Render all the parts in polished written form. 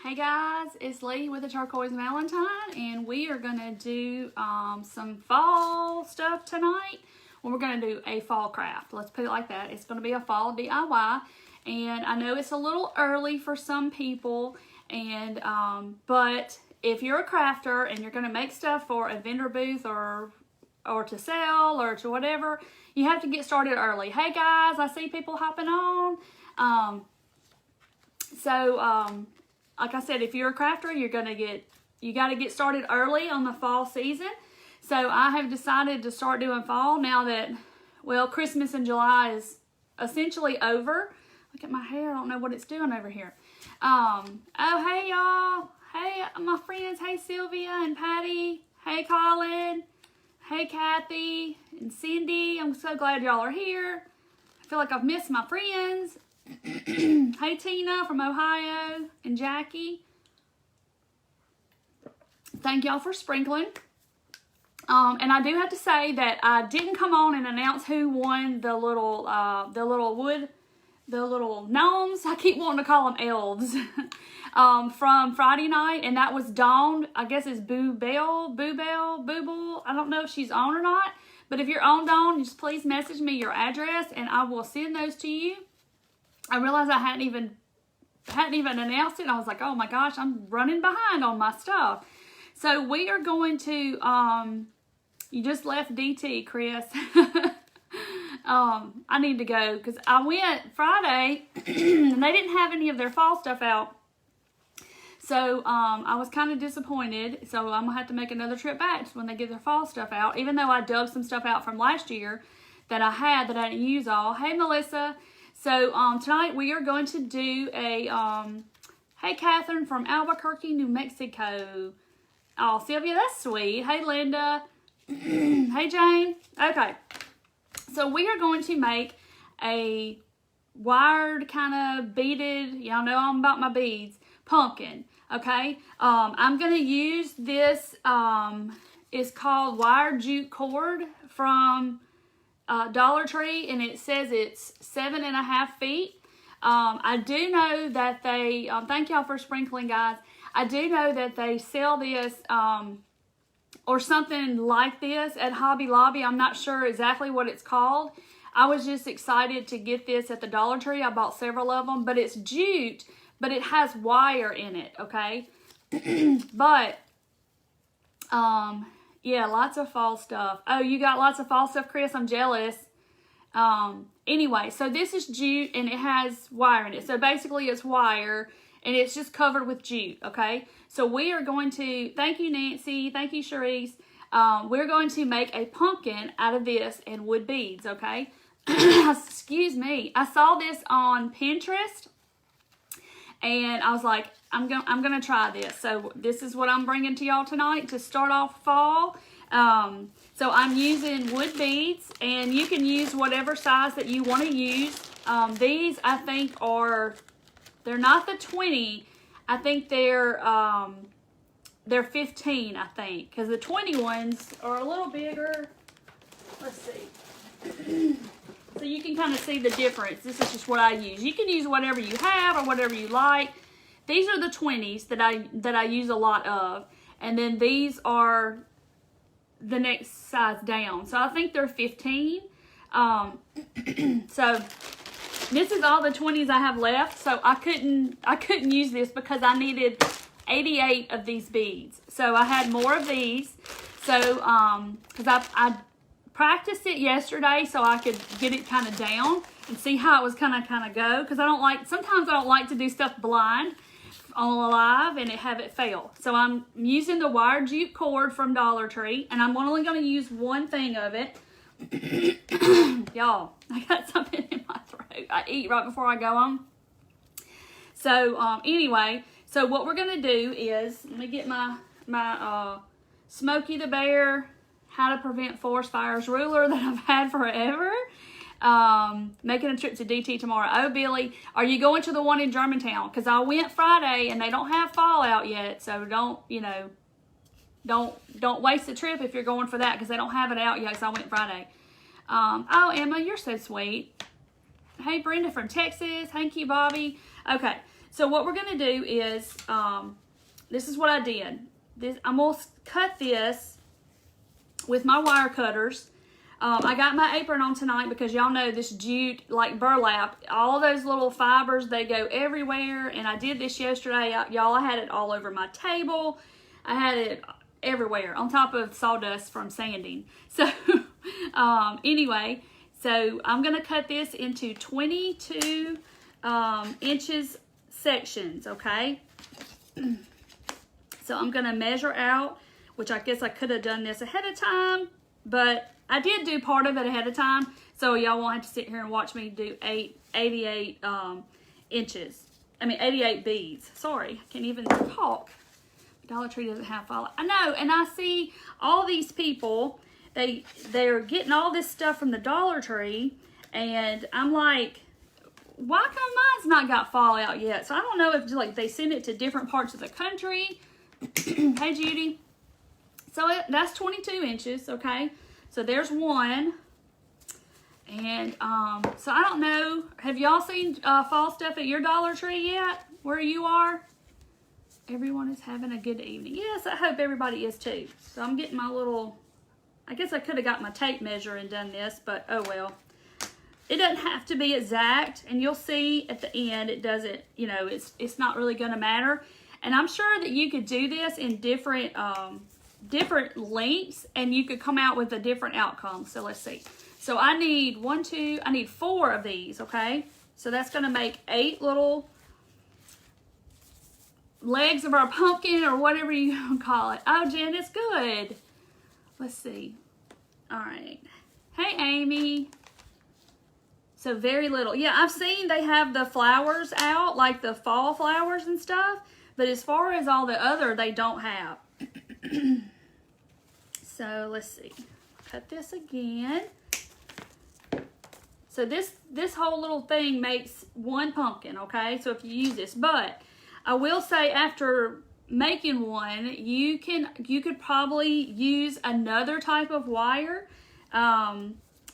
Hey guys, it's Lee with the Turquoise Valentine, and we are going to do some fall stuff tonight. Well, we're going to do a fall craft. Let's put it like that. It's going to be a fall DIY, and I know it's a little early for some people, and but if you're a crafter and you're going to make stuff for a vendor booth or to sell or to whatever, you have to get started early. Hey guys, I see people hopping on. Like I said, if you're a crafter, you got to get started early on the fall season. So I have decided to start doing fall now that, well, Christmas in July is essentially over. Look at my hair. I don't know what it's doing over here. Oh, hey y'all. Hey, my friends. Hey, Sylvia and Patty. Hey, Colin. Hey, Kathy and Cindy. I'm so glad y'all are here. I feel like I've missed my friends. Hey, Tina from Ohio and Jackie. Thank y'all for sprinkling. And I do have to say that I didn't come on and announce who won the little gnomes. I keep wanting to call them elves. From Friday night, and that was Dawn. I guess it's Booble. I don't know if she's on or not, but if you're on, Dawn, just please message me your address, and I will send those to you. I realized I hadn't even announced it. I was like, oh my gosh, I'm running behind on my stuff. So we are going to, you just left DT, Chris. I need to go because I went Friday and they didn't have any of their fall stuff out. So I was kind of disappointed. So I'm going to have to make another trip back when they get their fall stuff out. Even though I dug some stuff out from last year that I didn't use all. Hey, Melissa. So tonight we are going to do a, hey, Catherine from Albuquerque, New Mexico. Oh, Sylvia, that's sweet. Hey, Linda. Hey, Jane. Okay. So we are going to make a wired kind of beaded, y'all know I'm about my beads, pumpkin. Okay. I'm going to use this, it's called wired jute cord from Dollar Tree, and it says it's 7.5 feet. I do know that they, thank y'all for sprinkling, guys. I do know that they sell this, or something like this at Hobby Lobby. I'm not sure exactly what it's called. I was just excited to get this at the Dollar Tree. I bought several of them, but it's jute, but it has wire in it, okay? But, yeah, lots of fall stuff. Oh, you got lots of fall stuff, Chris? I'm jealous. Anyway, so this is jute, and it has wire in it. So basically, it's wire, and it's just covered with jute, okay? So we are going to, thank you, Nancy. Thank you, Cherise. We're going to make a pumpkin out of this and wood beads, okay? Excuse me. I saw this on Pinterest, and I was like, I'm gonna try this. So this is what I'm bringing to y'all tonight to start off fall. So I'm using wood beads, and you can use whatever size that you want to use. These I think they're not the 20. I think they're 15. I think because the 20 ones are a little bigger. Let's see. So you can kind of see the difference. This is just what I use. You can use whatever you have or whatever you like. These are the 20s that I use a lot of. And then these are the next size down. So I think they're 15. So this is all the 20s I have left. So I couldn't use this because I needed 88 of these beads. So I had more of these. So because I practiced it yesterday so I could get it kind of down and see how it was kind of go. Because sometimes I don't like to do stuff blind on live and have it fail. So I'm using the wired jute cord from Dollar Tree, and I'm only going to use one thing of it. Y'all, I got something in my throat. I eat right before I go on. So anyway, so what we're going to do is, let me get my Smokey the Bear How to Prevent Forest Fires ruler that I've had forever. Making a trip to DT tomorrow. Oh, Billy, are you going to the one in Germantown? Because I went Friday and they don't have fall out yet. So don't waste the trip if you're going for that because they don't have it out yet. So I went Friday. Oh, Emma, you're so sweet. Hey, Brenda from Texas. Thank you, Bobby. Okay, So what we're going to do is, this is what I did. I'm going to cut this with my wire cutters. I got my apron on tonight because y'all know this jute, like burlap, all those little fibers, they go everywhere. And I did this yesterday. Y'all, I had it all over my table. I had it everywhere on top of sawdust from sanding. So anyway, so I'm going to cut this into 22 inches sections, okay? So I'm going to measure out, which I guess I could have done this ahead of time, but I did do part of it ahead of time, so y'all won't have to sit here and watch me do 88 inches. I mean 88 beads. Sorry, I can't even talk. Dollar Tree doesn't have follow. I know, and I see all these people, they're getting all this stuff from the Dollar Tree, and I'm like, why come mine's not got fallout yet? So I don't know if like they send it to different parts of the country. Hey Judy. So that's 22 inches, okay? So there's one. And so I don't know, have y'all seen fall stuff at your Dollar Tree yet? Where you are? Everyone is having a good evening. Yes, I hope everybody is too. So I'm getting my little, I guess I could have got my tape measure and done this, but oh well. It doesn't have to be exact, and you'll see at the end it doesn't, you know, it's not really going to matter. And I'm sure that you could do this in different different lengths, and you could come out with a different outcome. So let's see. So I need I need 4 of these, okay? So that's going to make 8 little legs of our pumpkin, or whatever you call it. Oh, Jen, it's good. Let's see. All right. Hey, Amy. So very little. Yeah, I've seen they have the flowers out, like the fall flowers and stuff. But as far as all the other, they don't have. So let's see. Cut this again. So this whole little thing makes 1 pumpkin, okay? So if you use this, but I will say after making one, you could probably use another type of wire.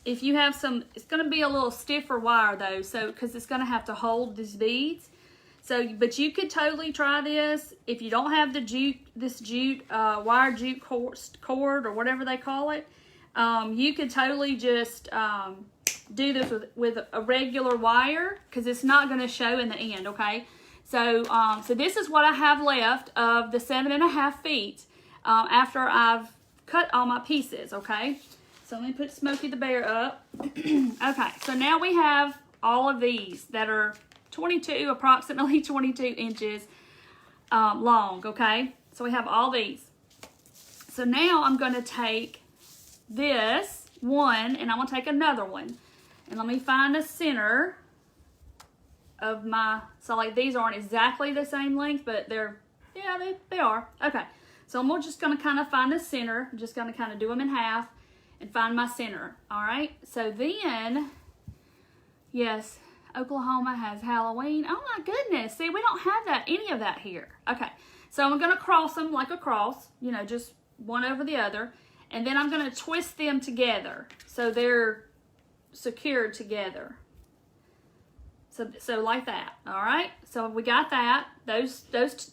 If you have some, it's going to be a little stiffer wire though, so because it's going to have to hold these beads. So, but you could totally try this if you don't have the jute, wire jute cord or whatever they call it. You could totally just do this with a regular wire, because it's not going to show in the end. Okay, so so this is what I have left of the 7.5 feet after I've cut all my pieces. Okay. So let me put Smokey the Bear up. Okay, so now we have all of these that are approximately 22 inches long, okay? So we have all these. So now I'm going to take this one, and I'm going to take another one. And let me find the center of my, so like these aren't exactly the same length, but they're, yeah, they are. Okay, so I'm just going to kind of find the center. I'm just going to kind of do them in half and find my center. All right, so then, yes, Oklahoma has Halloween. Oh my goodness, see, we don't have any of that here. Okay, so I'm going to cross them like a cross, you know, just one over the other, and then I'm going to twist them together so they're secured together. So like that. All right, so we got that. Those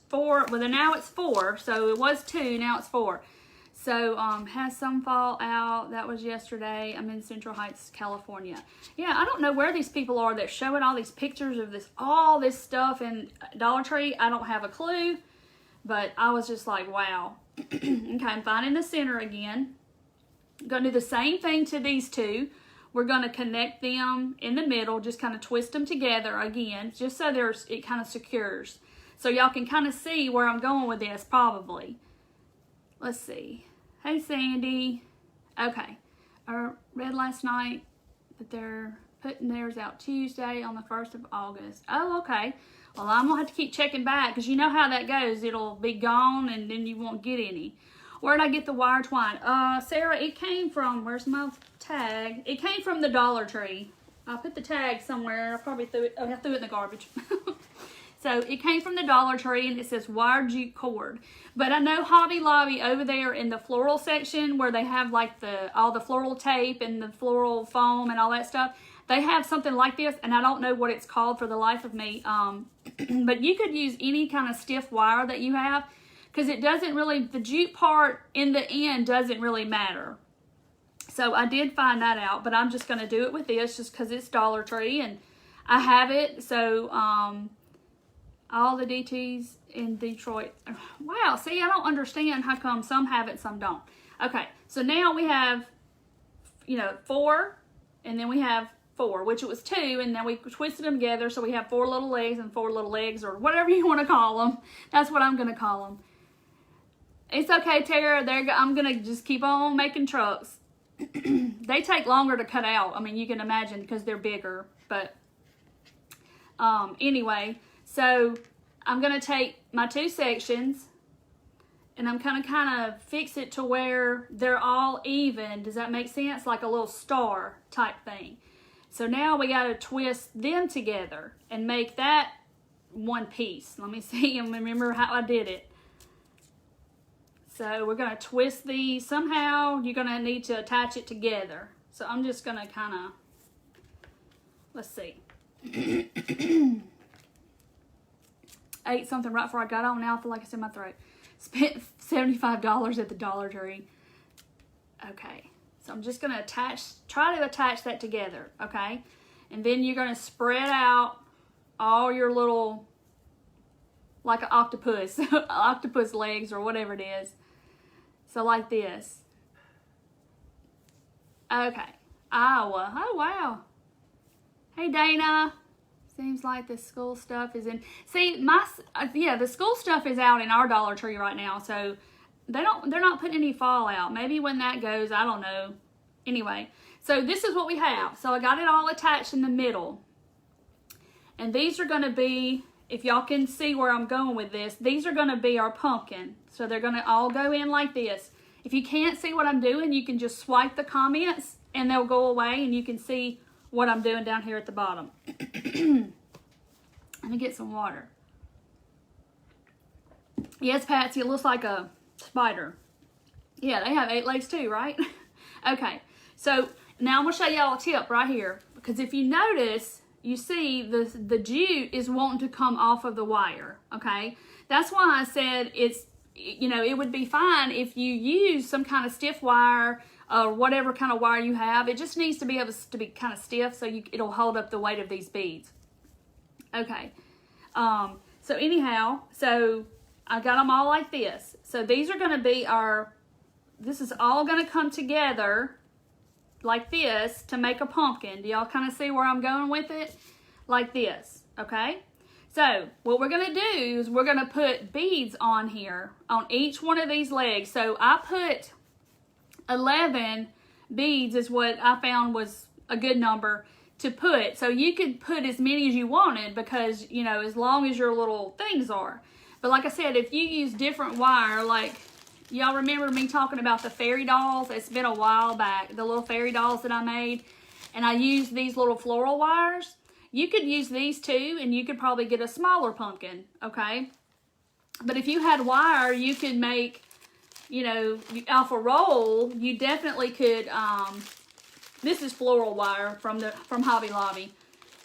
4, well, now it's 4, so it was 2, now it's 4. So, has some fall out. That was yesterday. I'm in Central Heights, California. Yeah, I don't know where these people are that showing all these pictures of all this stuff in Dollar Tree. I don't have a clue, but I was just like, wow. Okay, I'm finding the center again. I'm going to do the same thing to these 2. We're going to connect them in the middle, just kind of twist them together again, just so it kind of secures. So y'all can kind of see where I'm going with this probably. Let's see. Hey, Sandy. Okay. I read last night that they're putting theirs out Tuesday on the 1st of August. Oh, okay. Well, I'm going to have to keep checking back, because you know how that goes. It'll be gone, and then you won't get any. Where did I get the wire twine? Sarah, it came from, where's my tag? It came from the Dollar Tree. I put the tag somewhere. I probably threw it in the garbage. So it came from the Dollar Tree, and it says wire jute cord. But I know Hobby Lobby over there in the floral section, where they have like all the floral tape and the floral foam and all that stuff, They have something like this, and I don't know what it's called for the life of me. But you could use any kind of stiff wire that you have, because it doesn't really, the jute part in the end doesn't really matter. So I did find that out, but I'm just going to do it with this just because it's Dollar Tree and I have it. So all the DTs in Detroit. Wow, see, I don't understand how come some have it, some don't. Okay, so now we have, 4, and then we have 4, which it was 2, and then we twisted them together, so we have 4 little legs and 4 little legs, or whatever you want to call them. That's what I'm going to call them. It's okay, Tara. I'm going to just keep on making trucks. They take longer to cut out. I mean, you can imagine because they're bigger. But anyway, so I'm going to take my 2 sections and I'm going to kind of fix it to where they're all even. Does that make sense? Like a little star type thing. So now we got to twist them together and make that one piece. Let me see and remember how I did it. So we're going to twist these. Somehow you're going to need to attach it together. So I'm just going to kind of, let's see. I ate something right before I got on. Now I feel like it's in my throat. Spent $75 at the Dollar Tree. Okay. So I'm just going to try to attach that together. Okay. And then you're going to spread out all your little, like an octopus, octopus legs or whatever it is. So like this. Okay. Iowa. Oh, wow. Hey, Dana. Seems like the school stuff is in. See, the school stuff is out in our Dollar Tree right now. So they're not putting any fall out. Maybe when that goes, I don't know. Anyway, so this is what we have. So I got it all attached in the middle. And these are going to be, if y'all can see where I'm going with this, these are going to be our pumpkin. So they're going to all go in like this. If you can't see what I'm doing, you can just swipe the comments and they'll go away and you can see what I'm doing down here at the bottom. Let me get some water. Yes, Patsy, it looks like a spider. Yeah, they have 8 legs too, right? Okay, so now I'm going to show y'all a tip right here. Because if you notice, you see the jute is wanting to come off of the wire, okay? That's why I said it's, it would be fine if you use some kind of stiff wire or whatever kind of wire you have. It just needs to be able to be kind of stiff so it'll hold up the weight of these beads. Okay. So anyhow, so I got them all like this. So these are going to be this is all going to come together like this to make a pumpkin. Do y'all kind of see where I'm going with it? Like this, okay? So what we're going to do is we're going to put beads on here on each one of these legs. So I put 11 beads is what I found was a good number to put. So you could put as many as you wanted because, as long as your little things are. But like I said, if you use different wire, like y'all remember me talking about the fairy dolls? It's been a while back, the little fairy dolls that I made. And I used these little floral wires. You could use these too, and you could probably get a smaller pumpkin, okay? But if you had wire, you could make, off a roll, you definitely could, this is floral wire from Hobby Lobby.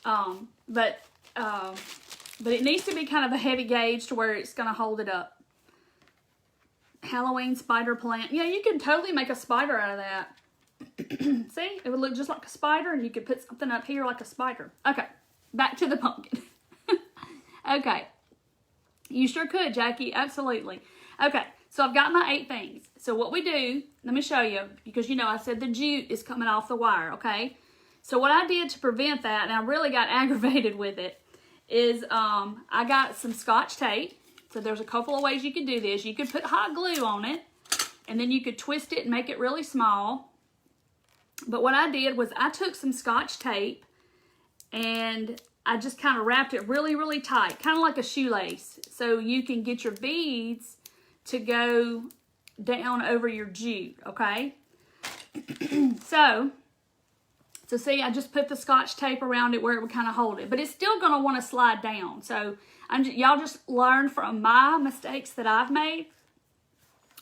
But it needs to be kind of a heavy gauge to where it's going to hold it up. Halloween spider plant. Yeah, you can totally make a spider out of that. See? It would look just like a spider, and you could put something up here like a spider. Okay, back to the pumpkin. Okay. You sure could, Jackie. Absolutely. Okay, so I've got my 8 things. So what we do, let me show you, because I said the jute is coming off the wire, okay? So what I did to prevent that, and I really got aggravated with it, is I got some Scotch tape. So there's a couple of ways you could do this. You could put hot glue on it, and then you could twist it and make it really small. But what I did was I took some Scotch tape, and I just kind of wrapped it really, really tight, kind of like a shoelace, so you can get your beads to go down over your jute, okay? So see, I just put the Scotch tape around it where it would kind of hold it, but it's still going to want to slide down. So y'all just learn from my mistakes that I've made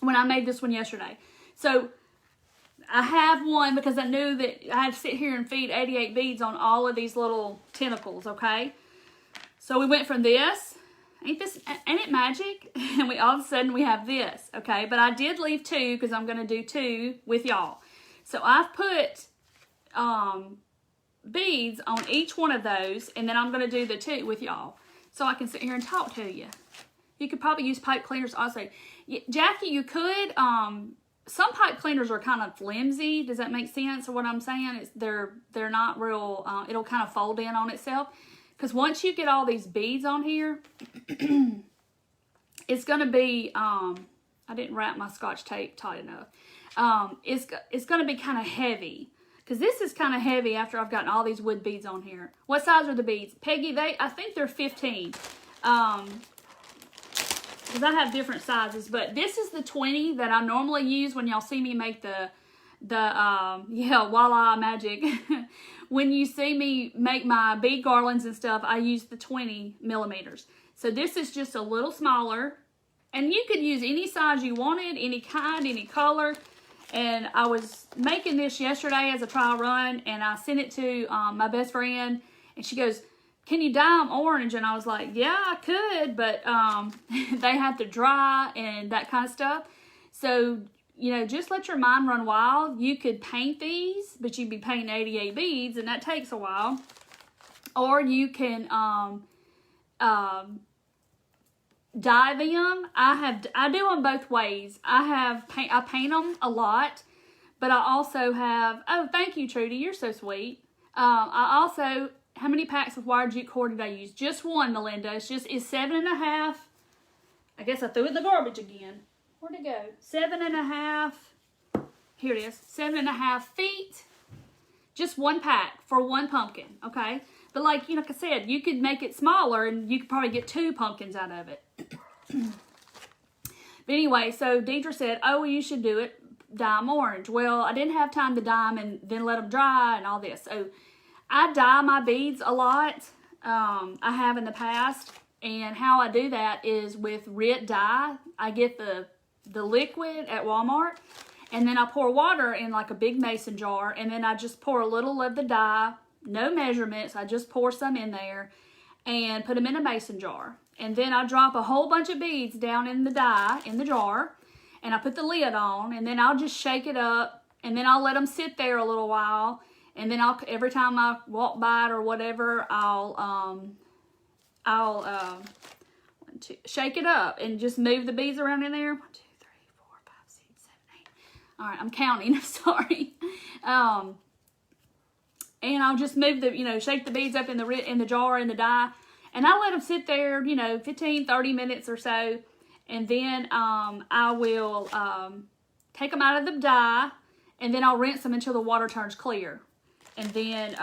when I made this one yesterday. So I have one because I knew that I had to sit here and feed 88 beads on all of these little tentacles, okay? So we went from this, ain't it magic? And we all of a sudden we have this, okay? But I did leave 2 because I'm going to do 2 with y'all. So I've put beads on each one of those, and then I'm going to do the 2 with y'all so I can sit here and talk to you. You could probably use pipe cleaners also. Jackie, you could, some pipe cleaners are kind of flimsy. Does that make sense? Or what I'm saying is they're not real, it'll kind of fold in on itself. Because once you get all these beads on here, it's going to be, I didn't wrap my Scotch tape tight enough. It's going to be kind of heavy. Because this is kind of heavy after I've gotten all these wood beads on here. What size are the beads? Peggy, I think they're 15. Because I have different sizes. But this is the 20 that I normally use when y'all see me make the voila magic. When you see me make my bead garlands and stuff, I use the 20 millimeters. So this is just a little smaller. And you could use any size you wanted, any kind, any color. And I was making this yesterday as a trial run, and I sent it to my best friend, and she goes, can you dye them orange? And I was like, yeah, I could, but they have to dry and that kind of stuff. So, you know, just let your mind run wild. You could paint these, but you'd be painting 88 beads, and that takes a while. Or you can dye them. I do them both ways. I paint them a lot, but I also have, oh, thank you, Trudy, you're so sweet. I also, how many packs of wire jute cord did I use? Just one, Melinda. It's 7.5. I guess I threw it in the garbage again. Where'd it go? 7.5. Here it is. 7.5 feet. Just one pack for one pumpkin, okay? But like I said, you could make it smaller and you could probably get 2 pumpkins out of it. But anyway, so Deidre said, oh, well, you should do it, dye them orange. Well, I didn't have time to dye them and then let them dry and all this. So I dye my beads a lot. I have in the past. And how I do that is with Rit dye. I get the liquid at Walmart. And then I pour water in like a big mason jar. And then I just pour a little of the dye. No measurements. I just pour some in there and put them in a mason jar. And then I drop a whole bunch of beads down in the dye, in the jar. And I put the lid on. And then I'll just shake it up. And then I'll let them sit there a little while. And then every time I walk by it or whatever, I'll shake it up and just move the beads around in there. 1, 2, 3, 4, 5, 6, 7, 8. All right, I'm counting. Sorry. And I'll just move shake the beads up in the jar in the dye. And I let them sit there, 15, 30 minutes or so. And then I will take them out of the dye. And then I'll rinse them until the water turns clear. And then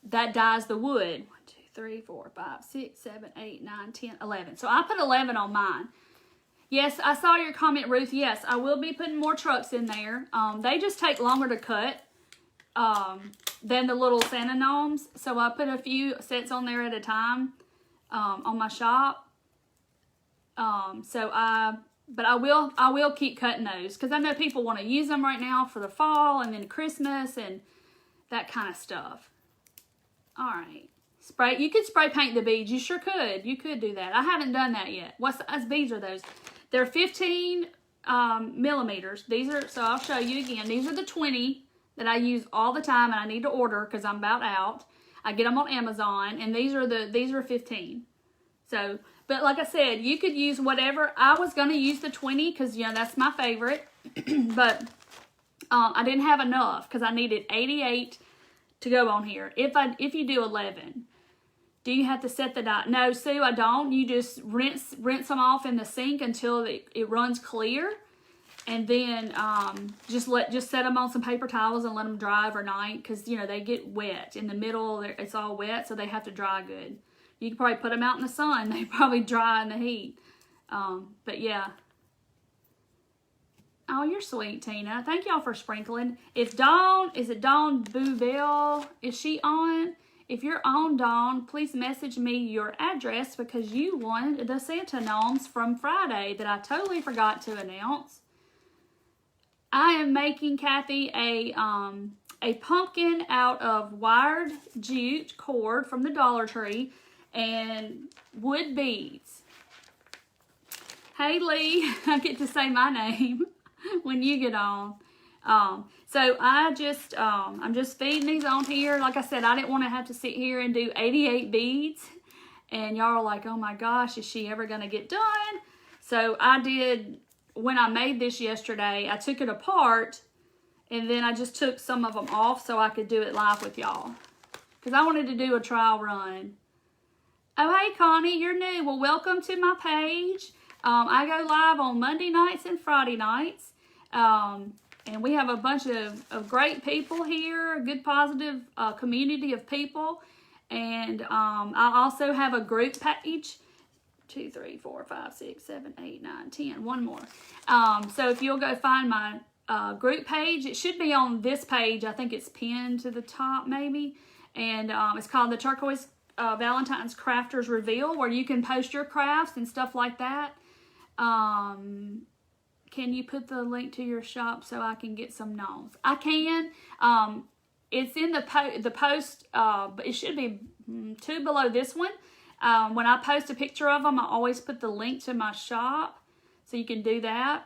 that dyes the wood. 1, 2, 3, 4, 5, 6, 7, 8, 9, 10, 11. So I put 11 on mine. Yes, I saw your comment, Ruth. Yes, I will be putting more trucks in there. They just take longer to cut than the little Santa gnomes. So I put a few sets on there at a time on my shop. But I will keep cutting those because I know people want to use them right now for the fall and then Christmas and that kind of stuff. All right. You could spray paint the beads. You sure could. You could do that. I haven't done that yet. What size beads are those? They're 15 millimeters. So I'll show you again. These are the 20 that I use all the time and I need to order because I'm about out. I get them on Amazon and these are 15. So, but like I said, you could use whatever. I was going to use the 20 because, that's my favorite. But I didn't have enough because I needed 88 to go on here. If you do 11, do you have to set the dye? No, Sue, I don't. You just rinse them off in the sink until it runs clear. And then just set them on some paper towels and let them dry overnight because, they get wet. In the middle, it's all wet, so they have to dry good. You could probably put them out in the sun. They probably dry in the heat. But yeah. Oh, you're sweet, Tina. Thank y'all for sprinkling. Is it Dawn Bouvelle? Is she on? If you're on, Dawn, please message me your address because you won the Santa gnomes from Friday that I totally forgot to announce. I am making Kathy a pumpkin out of wired jute cord from the Dollar Tree and wood beads. Hey Lee, I get to say my name when you get on. So I'm just feeding these on here. Like I said, I didn't want to have to sit here and do 88 beads. And y'all are like, oh my gosh, is she ever going to get done? So I did, when I made this yesterday, I took it apart and then I just took some of them off so I could do it live with y'all. Because I wanted to do a trial run. Oh, hey Connie, you're new. Well, welcome to my page. I go live on Monday nights and Friday nights. And we have a bunch of great people here, a good positive community of people. And I also have a group page. 2, 3, 4, 5, 6, 7, 8, 9, 10. One more. So if you'll go find my group page, it should be on this page. I think it's pinned to the top maybe. And it's called the Turquoise Valentine's Crafters Reveal, where you can post your crafts and stuff like that. Can you put the link to your shop so I can get some gnomes? I can. It's in the post, but it should be 2 below this one. When I post a picture of them, I always put the link to my shop, so you can do that.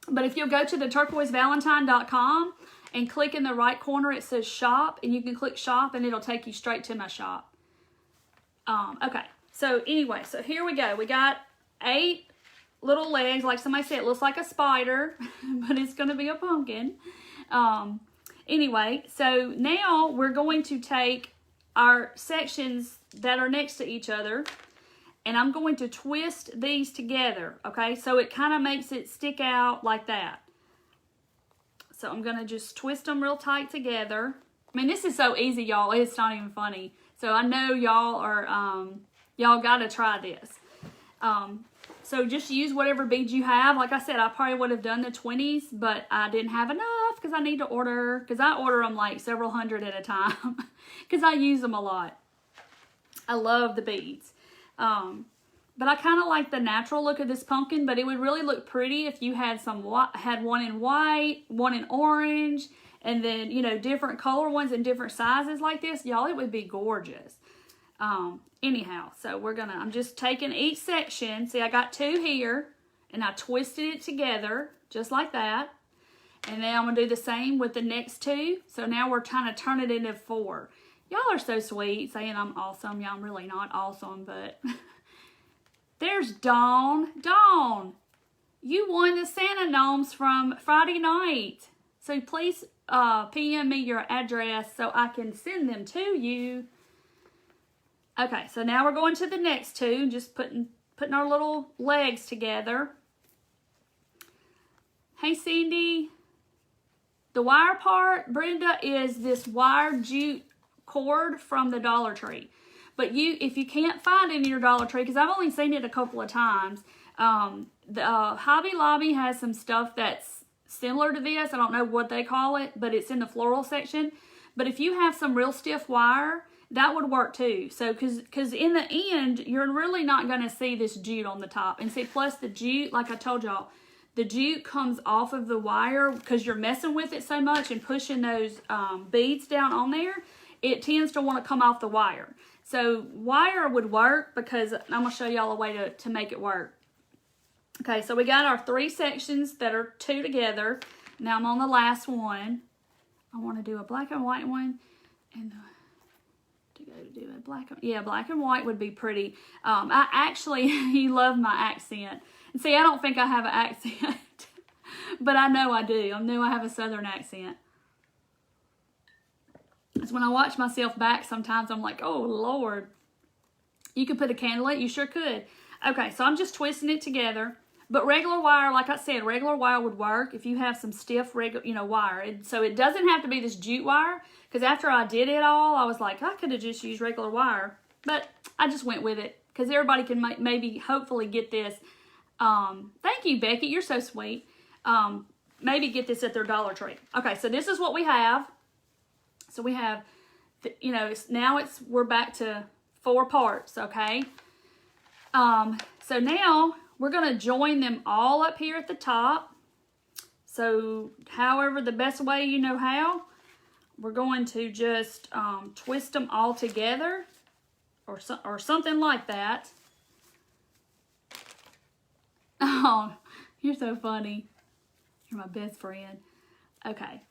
But if you'll go to the turquoisevalentine.com and click in the right corner, it says shop, and you can click shop, and it'll take you straight to my shop. Okay, so anyway, so here we go. We got 8 little legs. Like somebody said, it looks like a spider, but it's going to be a pumpkin. Anyway, so now we're going to take our sections that are next to each other, and I'm going to twist these together, okay? So it kind of makes it stick out like that. So I'm going to just twist them real tight together. I mean, this is so easy, y'all. It's not even funny. So I know y'all are, y'all got to try this. So just use whatever beads you have. Like I said, I probably would have done the 20s, but I didn't have enough because I need to order, because I order them like several hundred at a time because I use them a lot. I love the beads. But I kind of like the natural look of this pumpkin, but it would really look pretty if you had had one in white, one in orange, and then, you know, different color ones in different sizes like this. Y'all, it would be gorgeous. Anyhow, so I'm just taking each section. See, I got 2 here, and I twisted it together just like that. And then I'm going to do the same with the next 2. So now we're trying to turn it into 4. Y'all are so sweet saying I'm awesome. Y'all, I'm really not awesome, but there's Dawn. Dawn, you won the Santa gnomes from Friday night. So please PM me your address so I can send them to you. Okay, so now we're going to the next 2, just putting our little legs together. Hey, Cindy. The wire part, Brenda, is this wire jute cord from the Dollar Tree. But if you can't find it in your Dollar Tree, because I've only seen it a couple of times, Hobby Lobby has some stuff that's similar to this. I don't know what they call it, but it's in the floral section. But if you have some real stiff wire, that would work too. So, because in the end, you're really not going to see this jute on the top. And see, plus the jute, like I told y'all, the jute comes off of the wire because you're messing with it so much and pushing those beads down on there. It tends to want to come off the wire. So wire would work because I'm going to show y'all a way to make it work. Okay, so we got our 3 sections that are 2 together. Now I'm on the last one. I want to do a black and white one. And do a black and white would be pretty. I actually love my accent. And see, I don't think I have an accent, but I know I do. I know I have a southern accent. It's when I watch myself back, sometimes I'm like, oh Lord. You could put a candle in it, you sure could. Okay, so I'm just twisting it together. But regular wire, like I said, regular wire would work if you have some stiff wire. So it doesn't have to be this jute wire, because after I did it all, I was like, I could have just used regular wire. But I just went with it, because everybody can maybe, hopefully get this. Thank you, Becky. You're so sweet. Maybe get this at their Dollar Tree. Okay, so this is what we have. So we have, we're back to 4 parts, okay? So now we're going to join them all up here at the top. So however, the best way you know how, we're going to just twist them all together or something like that. Oh, you're so funny. You're my best friend. Okay.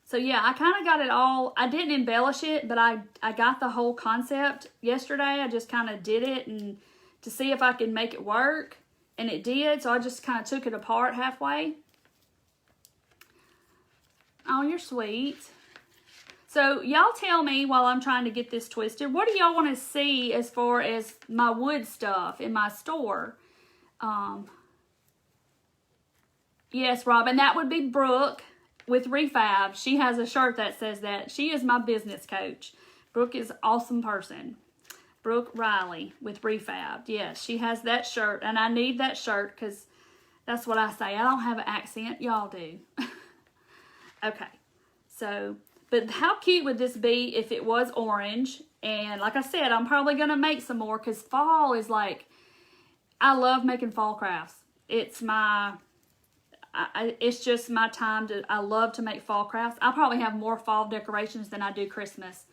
So yeah, I kind of got it all. I didn't embellish it, but I got the whole concept yesterday. I just kind of did it and to see if I could make it work. And it did. So I just kind of took it apart halfway. Oh, you're sweet. So y'all tell me while I'm trying to get this twisted, what do y'all want to see as far as my wood stuff in my store? Yes, Robin, that would be Brooke with Refab. She has a shirt that says that. She is my business coach. Brooke is an awesome person. Brooke Riley with Refab. Yes, she has that shirt, and I need that shirt because that's what I say. I don't have an accent. Y'all do. Okay, so, but how cute would this be if it was orange? And like I said, I'm probably going to make some more because fall is like, I love making fall crafts. It's my... it's just my time to, I love to make fall crafts. I probably have more fall decorations than I do Christmas.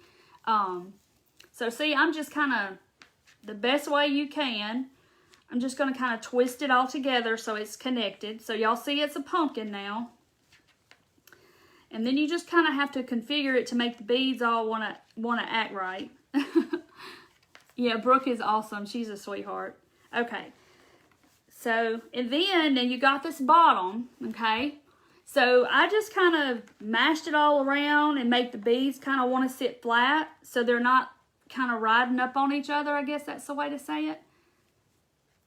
So see, I'm just kind of, the best way you can, I'm just going to kind of twist it all together so it's connected. So y'all see it's a pumpkin now. And then you just kind of have to configure it to make the beads all want to act right. Yeah, Brooke is awesome. She's a sweetheart. Okay. So, and then you got this bottom, okay? So I just kind of mashed it all around and make the beads kind of want to sit flat so they're not kind of riding up on each other. I guess that's the way to say it.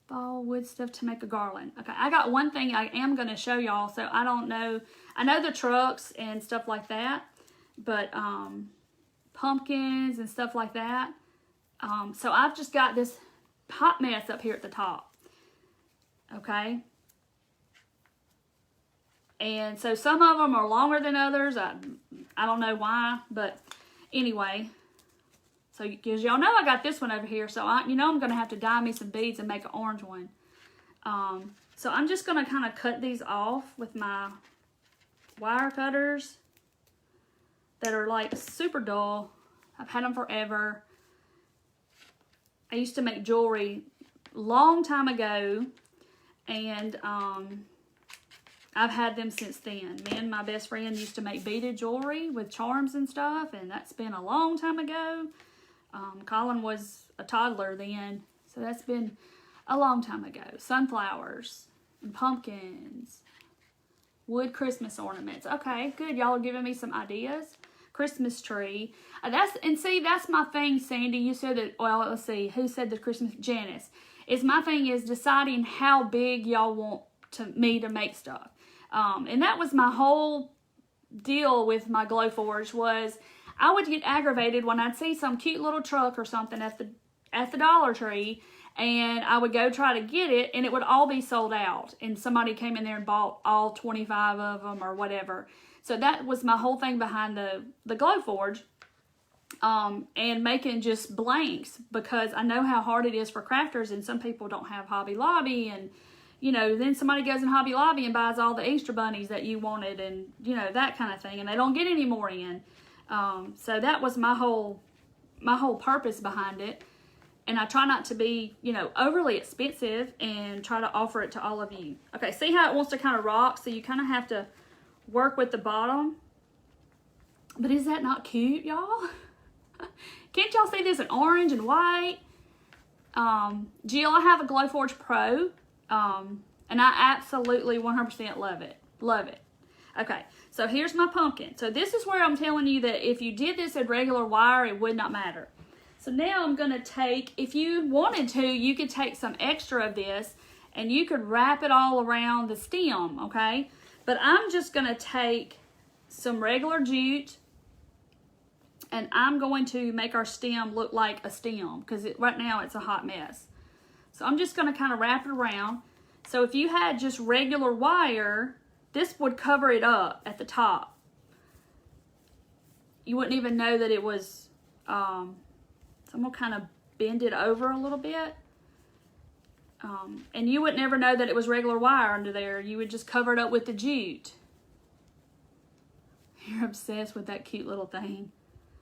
Fall wood stuff to make a garland. Okay, I got one thing I am going to show y'all. So I don't know. I know the trucks and stuff like that, but pumpkins and stuff like that. So I've just got this hot mess up here at the top. Okay. And so some of them are longer than others. I don't know why, but anyway. So, because y'all know I got this one over here. So, I'm going to have to dye me some beads and make an orange one. So, I'm just going to kind of cut these off with my wire cutters that are like super dull. I've had them forever. I used to make jewelry long time ago. And I've had them since then. Me and my best friend used to make beaded jewelry with charms and stuff. And that's been a long time ago. Colin was a toddler then. So that's been a long time ago. Sunflowers and pumpkins. Wood Christmas ornaments. Okay, good. Y'all are giving me some ideas. Christmas tree. That's my thing, Sandy. You said that, well, let's see. Who said the Christmas? Janice. My thing is deciding how big y'all want me to make stuff. And that was my whole deal with my Glowforge was I would get aggravated when I'd see some cute little truck or something at the Dollar Tree, and I would go try to get it, and it would all be sold out, and somebody came in there and bought all 25 of them or whatever. So that was my whole thing behind the Glowforge, and making just blanks, because I know how hard it is for crafters, and some people don't have Hobby Lobby, and then somebody goes in Hobby Lobby and buys all the Easter bunnies that you wanted, and that kind of thing, and they don't get any more in. So that was my whole purpose behind it. And I try not to be, overly expensive and try to offer it to all of you. Okay, see how it wants to kind of rock? So you kind of have to work with the bottom. But is that not cute, y'all? Can't y'all see this in orange and white? Jill, I have a Glowforge Pro. And I absolutely 100% love it. Love it. Okay, so here's my pumpkin. So this is where I'm telling you that if you did this in regular wire, it would not matter. So now I'm going to take, if you wanted to, you could take some extra of this and you could wrap it all around the stem, okay? But I'm just going to take some regular jute and I'm going to make our stem look like a stem because right now it's a hot mess. So I'm just going to kind of wrap it around. So if you had just regular wire, this would cover it up at the top. You wouldn't even know that it was, so I'm going to kind of bend it over a little bit. And you would never know that it was regular wire under there. You would just cover it up with the jute. You're obsessed with that cute little thing.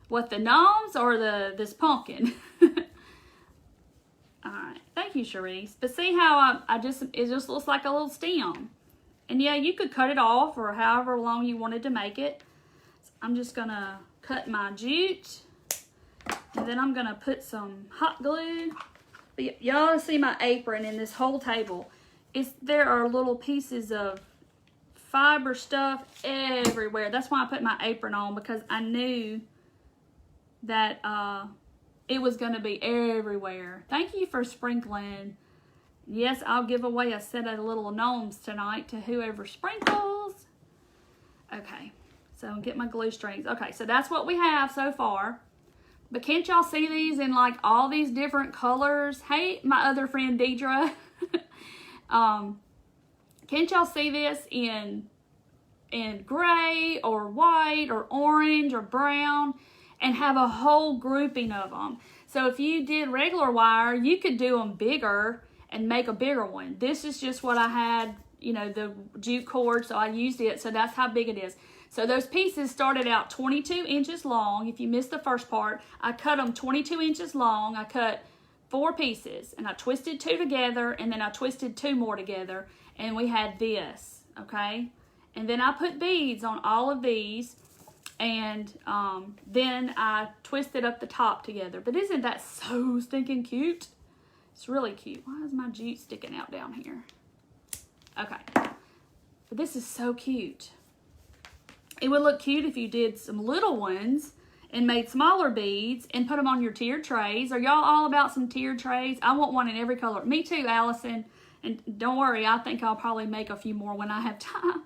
What, the gnomes or this pumpkin? Alright, thank you, Cherise. But see how it just looks like a little stem. And yeah, you could cut it off or however long you wanted to make it. So I'm just going to cut my jute. And then I'm going to put some hot glue. Y'all see my apron in this whole table. There are little pieces of fiber stuff everywhere. That's why I put my apron on, because I knew that it was going to be everywhere. Thank you for sprinkling. Yes, I'll give away a set of little gnomes tonight to whoever sprinkles. Okay, so get my glue strings. Okay, so that's what we have so far. But can't y'all see these in like all these different colors? Hey, my other friend Deidre. Can't y'all see this in gray or white or orange or brown, and have a whole grouping of them? So if you did regular wire, you could do them bigger and make a bigger one. This is just what I had, you know, the jute cord, so I used it, so that's how big it is. So those pieces started out 22 inches long. If you missed the first part, I cut them 22 inches long. I cut 4 pieces, and I twisted 2 together, and then I twisted 2 more together, and we had this, okay? And then I put beads on all of these, and then I twisted up the top together. But isn't that so stinking cute? It's really cute. Why is my jute sticking out down here? Okay, but this is so cute. It would look cute if you did some little ones and made smaller beads and put them on your tiered trays. Are y'all all about some tiered trays? I want one in every color. Me too, Allison. And don't worry, I think I'll probably make a few more when I have time.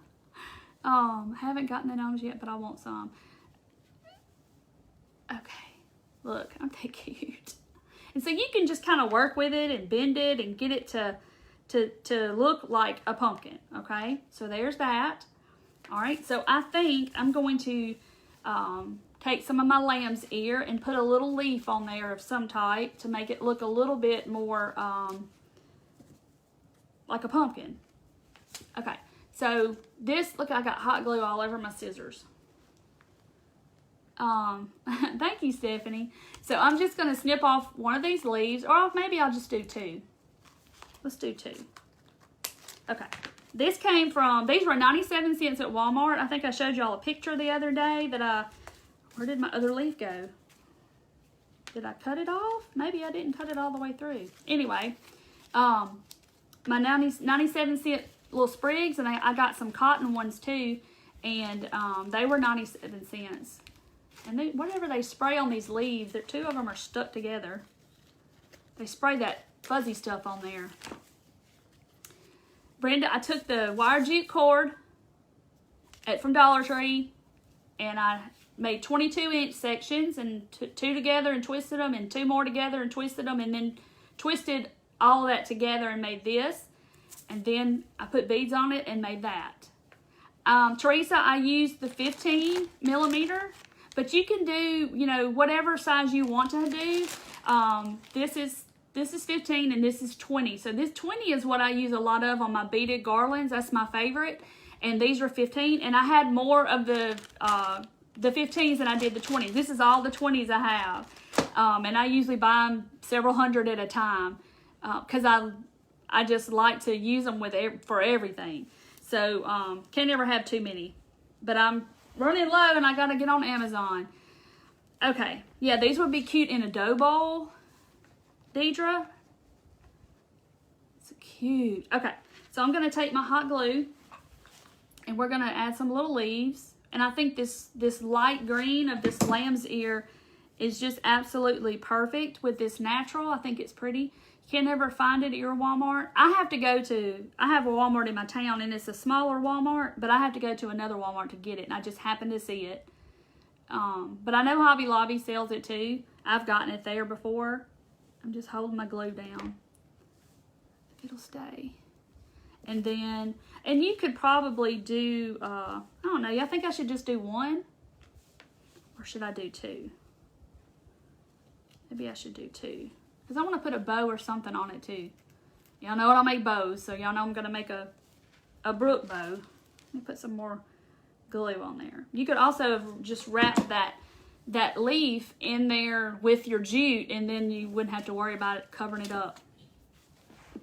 I haven't gotten the gnomes yet, but I want some. Okay, look, aren't they cute? And so you can just kind of work with it and bend it and get it to look like a pumpkin, okay? So there's that. All right, so I think I'm going to take some of my lamb's ear and put a little leaf on there of some type to make it look a little bit more like a pumpkin. Okay, so this, look, I got hot glue all over my scissors. Thank you, Stephanie. So I'm just going to snip off one of these leaves, or maybe I'll just do 2. Let's do 2. Okay. This came from, these were 97 cents at Walmart. I think I showed y'all a picture the other day that where did my other leaf go? Did I cut it off? Maybe I didn't cut it all the way through. Anyway, my 97 cent little sprigs, and I got some cotton ones too, and they were 97 cents. And whatever they spray on these leaves, 2 of them are stuck together. They spray that fuzzy stuff on there. Brenda, I took the wire jute cord from Dollar Tree, and I made 22-inch sections and 2 together and twisted them, and 2 more together and twisted them, and then twisted all of that together and made this. And then I put beads on it and made that. Teresa, I used the 15 millimeter, but you can do, you know, whatever size you want to do. This is 15 and this is 20. So this 20 is what I use a lot of on my beaded garlands. That's my favorite. And these are 15. And I had more of the 15s than I did the 20s. This is all the 20s I have. And I usually buy them several hundred at a time. Because I just like to use them for everything. So can't ever have too many. But I'm running low and I got to get on Amazon. Okay. Yeah, these would be cute in a dough bowl. Deidre. It's cute. Okay, so I'm going to take my hot glue and we're going to add some little leaves. And I think this light green of this lamb's ear is just absolutely perfect with this natural. I think it's pretty. You can never find it at your Walmart. I have a Walmart in my town, and it's a smaller Walmart, but I have to go to another Walmart to get it, and I just happened to see it. But I know Hobby Lobby sells it too. I've gotten it there before. I'm just holding my glue down. It'll stay. And then, and you could probably do, I don't know, I think I should just do 1. Or should I do 2? Maybe I should do 2. Because I want to put a bow or something on it too. Y'all know I'll make bows, so y'all know I'm going to make a brook bow. Let me put some more glue on there. You could also just wrap that leaf in there with your jute, and then you wouldn't have to worry about it covering it up.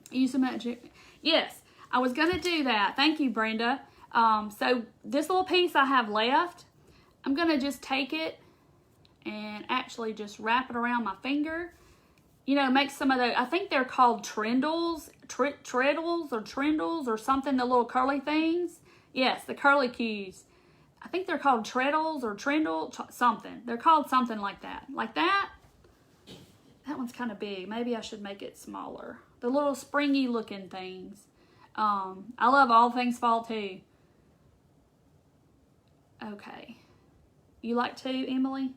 Use some magic. Yes, I was going to do that. Thank you, Brenda. So this little piece I have left, I'm going to just take it and actually just wrap it around my finger. You know, make some of those, I think they're called trindles, trindles or something, the little curly things. Yes, the curly cues. I think they're called treadles or trindle, something. They're called something like that. Like that. That one's kind of big. Maybe I should make it smaller. The little springy looking things. I love all things fall too. Okay. You like 2, Emily?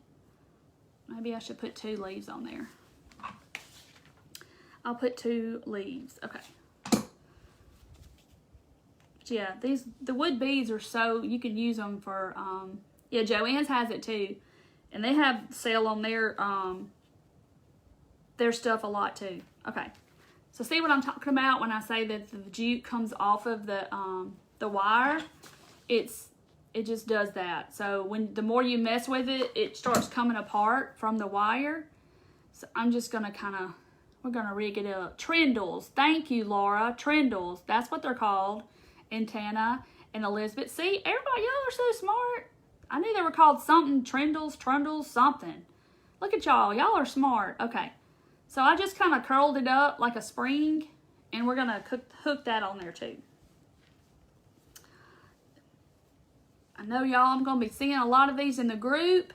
Maybe I should put 2 leaves on there. I'll put 2 leaves. Okay. Yeah, the wood beads are so, you can use them for, yeah, Joann's has it too. And they have sale on their stuff a lot too. Okay. So see what I'm talking about when I say that the jute comes off of the wire? It just does that. So the more you mess with it, it starts coming apart from the wire. So I'm just going to we're going to rig it up. Trindles. Thank you, Laura. Trindles. That's what they're called. And Tana and Elizabeth. See, everybody, y'all are so smart. I knew they were called something. Trindles, trundles, something. Look at y'all. Y'all are smart. Okay. So I just kind of curled it up like a spring. And we're going to hook that on there too. I know y'all, I'm going to be seeing a lot of these in the group.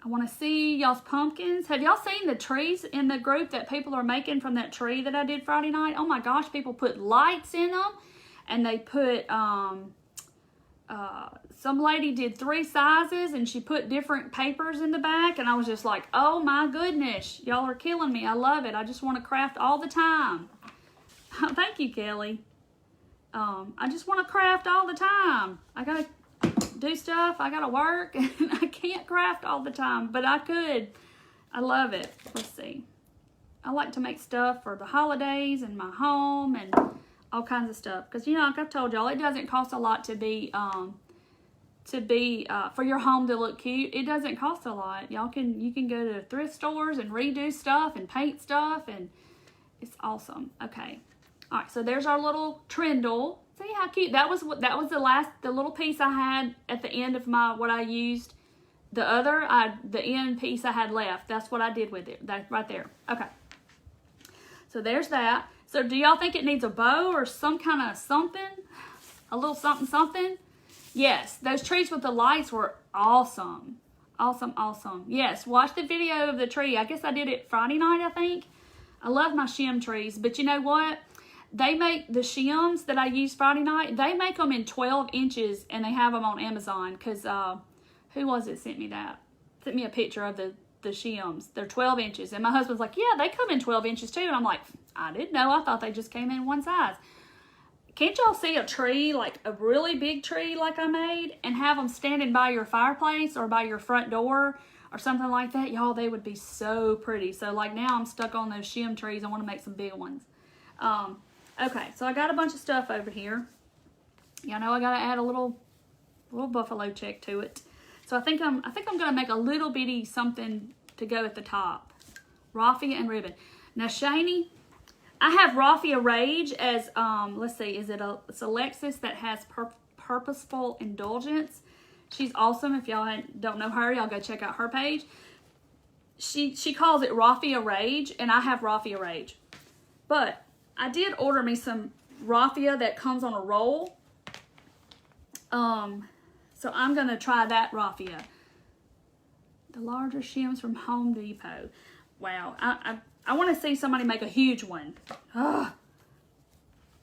I want to see y'all's pumpkins. Have y'all seen the trees in the group that people are making from that tree that I did Friday night? Oh my gosh, people put lights in them. And they put, some lady did 3 sizes and she put different papers in the back. And I was just like, oh my goodness, y'all are killing me. I love it. I just want to craft all the time. Thank you, Kelly. I just want to craft all the time. I got to do stuff. I got to work. And I can't craft all the time, but I could. I love it. Let's see. I like to make stuff for the holidays and my home and all kinds of stuff. Because, you know, like I've told y'all, it doesn't cost a lot to be for your home to look cute. It doesn't cost a lot. You can go to thrift stores and redo stuff and paint stuff, and it's awesome. Okay. All right, so there's our little trindle. See how cute that was. The little piece I had at the end of what I used. The end piece I had left. That's what I did with it. That right there. Okay. So there's that. So do y'all think it needs a bow or some kind of something? A little something something? Yes, those trees with the lights were awesome. Awesome, awesome. Yes, watch the video of the tree. I guess I did it Friday night, I think. I love my shim trees, but you know what? They make the shims that I used Friday night, they make them in 12 inches and they have them on Amazon because who was it sent me that? Sent me a picture of the shims. They're 12 inches. And my husband's like, yeah, they come in 12 inches too. And I'm like, I didn't know. I thought they just came in one size. Can't y'all see a tree, like a really big tree like I made, and have them standing by your fireplace or by your front door or something like that? Y'all, they would be so pretty. So like now I'm stuck on those shim trees. I want to make some big ones. Okay, so I got a bunch of stuff over here. Y'all know I got to add a little buffalo check to it. So I think I'm going to make a little bitty something to go at the top. Raffia and ribbon. Now, Shani, I have Raffia Rage as, let's see, it's Alexis that has Purposeful Indulgence. She's awesome. If y'all don't know her, y'all go check out her page. She calls it Raffia Rage, and I have Raffia Rage. But I did order me some raffia that comes on a roll. So I'm going to try that raffia. The larger shims from Home Depot. Wow. I want to see somebody make a huge one. Ugh.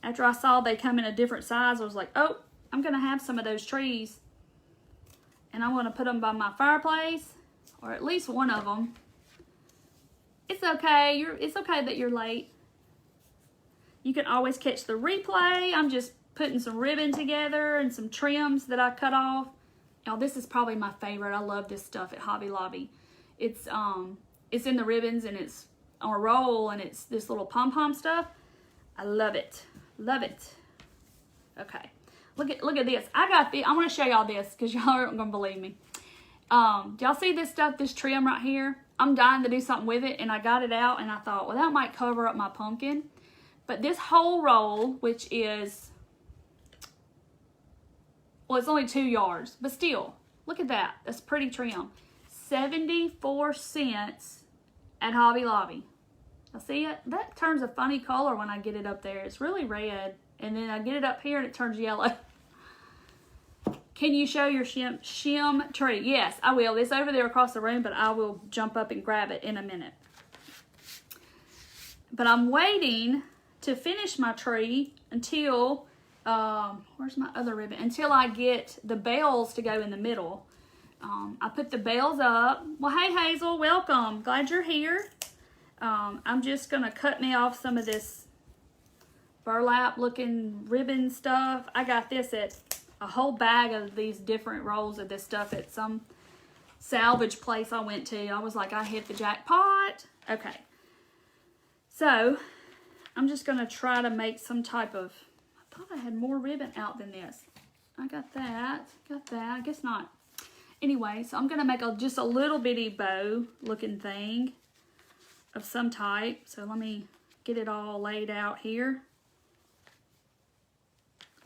After I saw they come in a different size, I was like, oh, I'm going to have some of those trees. And I'm going to put them by my fireplace. Or at least one of them. It's okay. It's okay that you're late. You can always catch the replay. I'm just putting some ribbon together and some trims that I cut off. Y'all, this is probably my favorite. I love this stuff at Hobby Lobby. It's in the ribbons and it's on a roll and it's this little pom-pom stuff. I love it. Love it. Okay. Look at this. I got this. I'm going to show y'all this because y'all aren't going to believe me. Do y'all see this stuff, this trim right here? I'm dying to do something with it, and I got it out, and I thought, well, that might cover up my pumpkin. But this whole roll, which is, well, it's only 2 yards, but still, look at that. That's pretty trim. 74 cents at Hobby Lobby. I see it? That turns a funny color when I get it up there. It's really red, and then I get it up here, and it turns yellow. Can you show your shim tree? Yes, I will. It's over there across the room, but I will jump up and grab it in a minute. But I'm waiting to finish my tree until, where's my other ribbon? Until I get the bells to go in the middle. I put the bells up. Well, hey, Hazel, welcome. Glad you're here. I'm just going to cut me off some of this burlap looking ribbon stuff. I got this at a whole bag of these different rolls of this stuff at some salvage place I went to. I was like, I hit the jackpot. Okay. So, I'm just going to try to make some type of, I thought I had more ribbon out than this. I got that. I guess not. Anyway, so I'm going to make just a little bitty bow looking thing of some type. So let me get it all laid out here.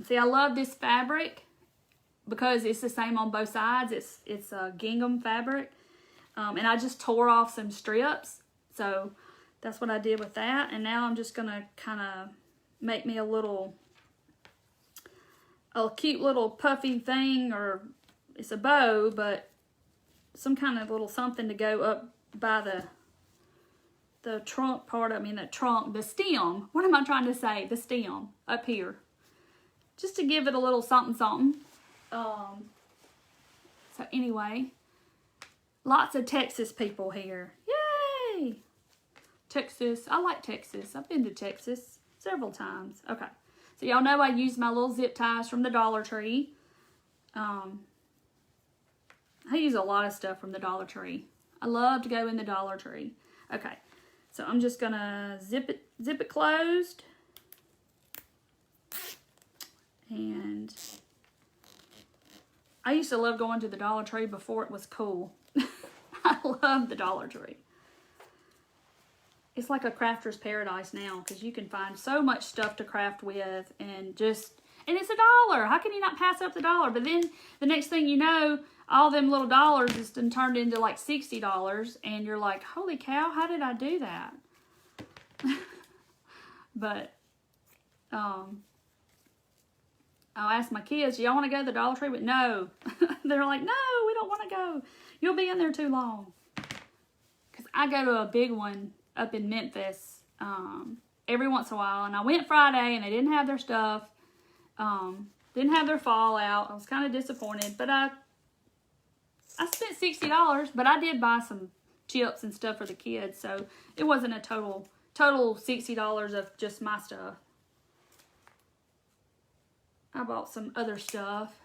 See, I love this fabric because it's the same on both sides. It's a gingham fabric. And I just tore off some strips. So that's what I did with that. And now I'm just going to kind of make me a cute little puffy thing, or it's a bow, but some kind of little something to go up by the trunk part. The stem. What am I trying to say? The stem up here. Just to give it a little something, something. So anyway, lots of Texas people here. Yay! Texas. I like Texas. I've been to Texas several times. Okay. So y'all know I use my little zip ties from the Dollar Tree. I use a lot of stuff from the Dollar Tree. I love to go in the Dollar Tree. Okay. So I'm just gonna zip it closed. And I used to love going to the Dollar Tree before it was cool. I love the Dollar Tree. It's like a crafter's paradise now because you can find so much stuff to craft with, and it's $1. How can you not pass up the $1? But then the next thing you know, all them little dollars is turned into like $60, and you're like, holy cow, how did I do that? But I'll ask my kids, do y'all want to go to the Dollar Tree? But no. They're like, no, we don't want to go. You'll be in there too long. Because I go to a big one up in Memphis every once in a while. And I went Friday and they didn't have their stuff. Didn't have their fall out. I was kind of disappointed. But I spent $60. But I did buy some chips and stuff for the kids. So it wasn't a total $60 of just my stuff. I bought some other stuff.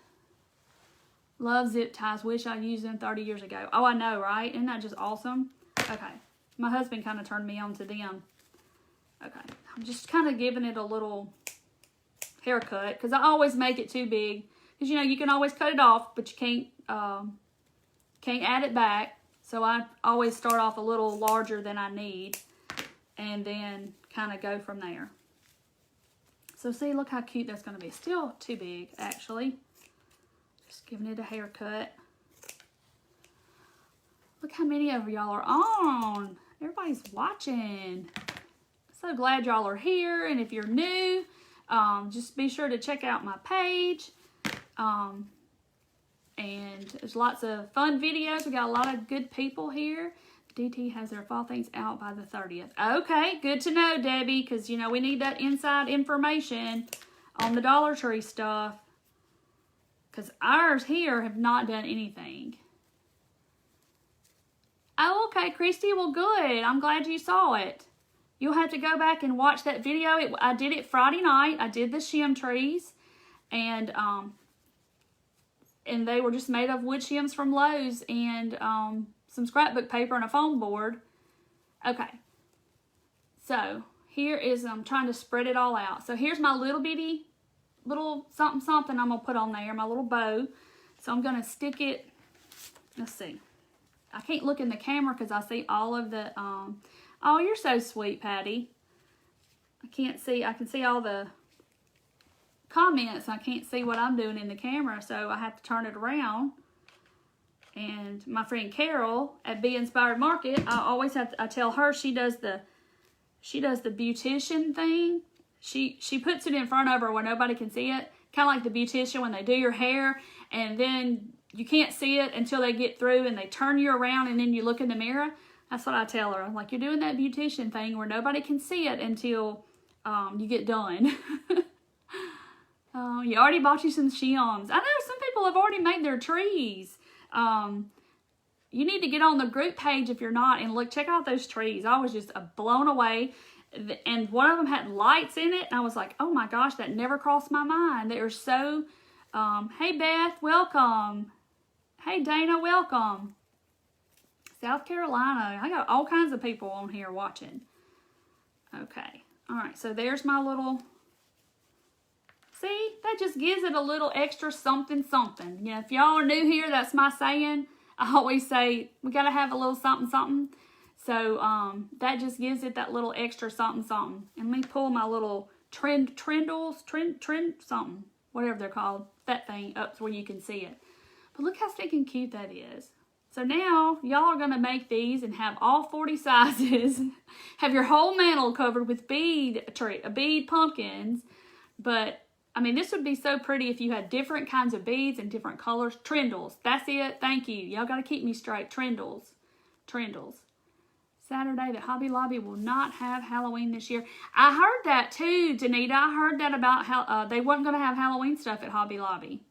Love zip ties. Wish I used them 30 years ago. Oh, I know, right? Isn't that just awesome? Okay. My husband kind of turned me on to them. Okay. I'm just kind of giving it a little haircut because I always make it too big. Because, you can always cut it off, but you can't add it back. So I always start off a little larger than I need and then kind of go from there. So see, look how cute that's going to be. Still too big, actually. Just giving it a haircut. Look how many of y'all are on. Everybody's watching. So glad y'all are here. And if you're new, just be sure to check out my page. And there's lots of fun videos. We got a lot of good people here. DT has their fall things out by the 30th. Okay, good to know, Debbie, because, we need that inside information on the Dollar Tree stuff. Because ours here have not done anything. Oh, okay, Christy. Well, good. I'm glad you saw it. You'll have to go back and watch that video. I did it Friday night. I did the shim trees. And they were just made of wood shims from Lowe's and some scrapbook paper and a foam board. Okay. So, here is, I'm trying to spread it all out. So here's my little bitty, little something something I'm going to put on there, my little bow. So I'm going to stick it, let's see. I can't look in the camera because I see all of the, oh, you're so sweet, Patty. I can't see, I can see all the comments. I can't see what I'm doing in the camera, so I have to turn it around. And my friend Carol at Be Inspired Market, I always have to, I tell her she does the beautician thing. She puts it in front of her where nobody can see it. Kind of like the beautician when they do your hair and then you can't see it until they get through and they turn you around and then you look in the mirror. That's what I tell her. I'm like, you're doing that beautician thing where nobody can see it until you get done. You already bought you some shims. I know some people have already made their trees. You need to get on the group page if you're not and look, check out those trees. I was just blown away. And one of them had lights in it. And I was like, oh my gosh, that never crossed my mind. They are so, hey Beth, welcome. Hey Dana, welcome. South Carolina. I got all kinds of people on here watching. Okay. All right. So there's my little, see, that just gives it a little extra something, something. You know, if y'all are new here, that's my saying. I always say, we got to have a little something, something. So, that just gives it that little extra something, something. And let me pull my little trend something, whatever they're called, that thing up to where you can see it. But look how stinking cute that is. So now, y'all are going to make these and have all 40 sizes. Have your whole mantle covered with bead pumpkins. But, I mean, this would be so pretty if you had different kinds of beads and different colors. Trindles. That's it. Thank you. Y'all got to keep me straight. Trindles. Saturday that Hobby Lobby will not have Halloween this year. I heard that too, Danita. I heard that about how they wasn't going to have Halloween stuff at Hobby Lobby.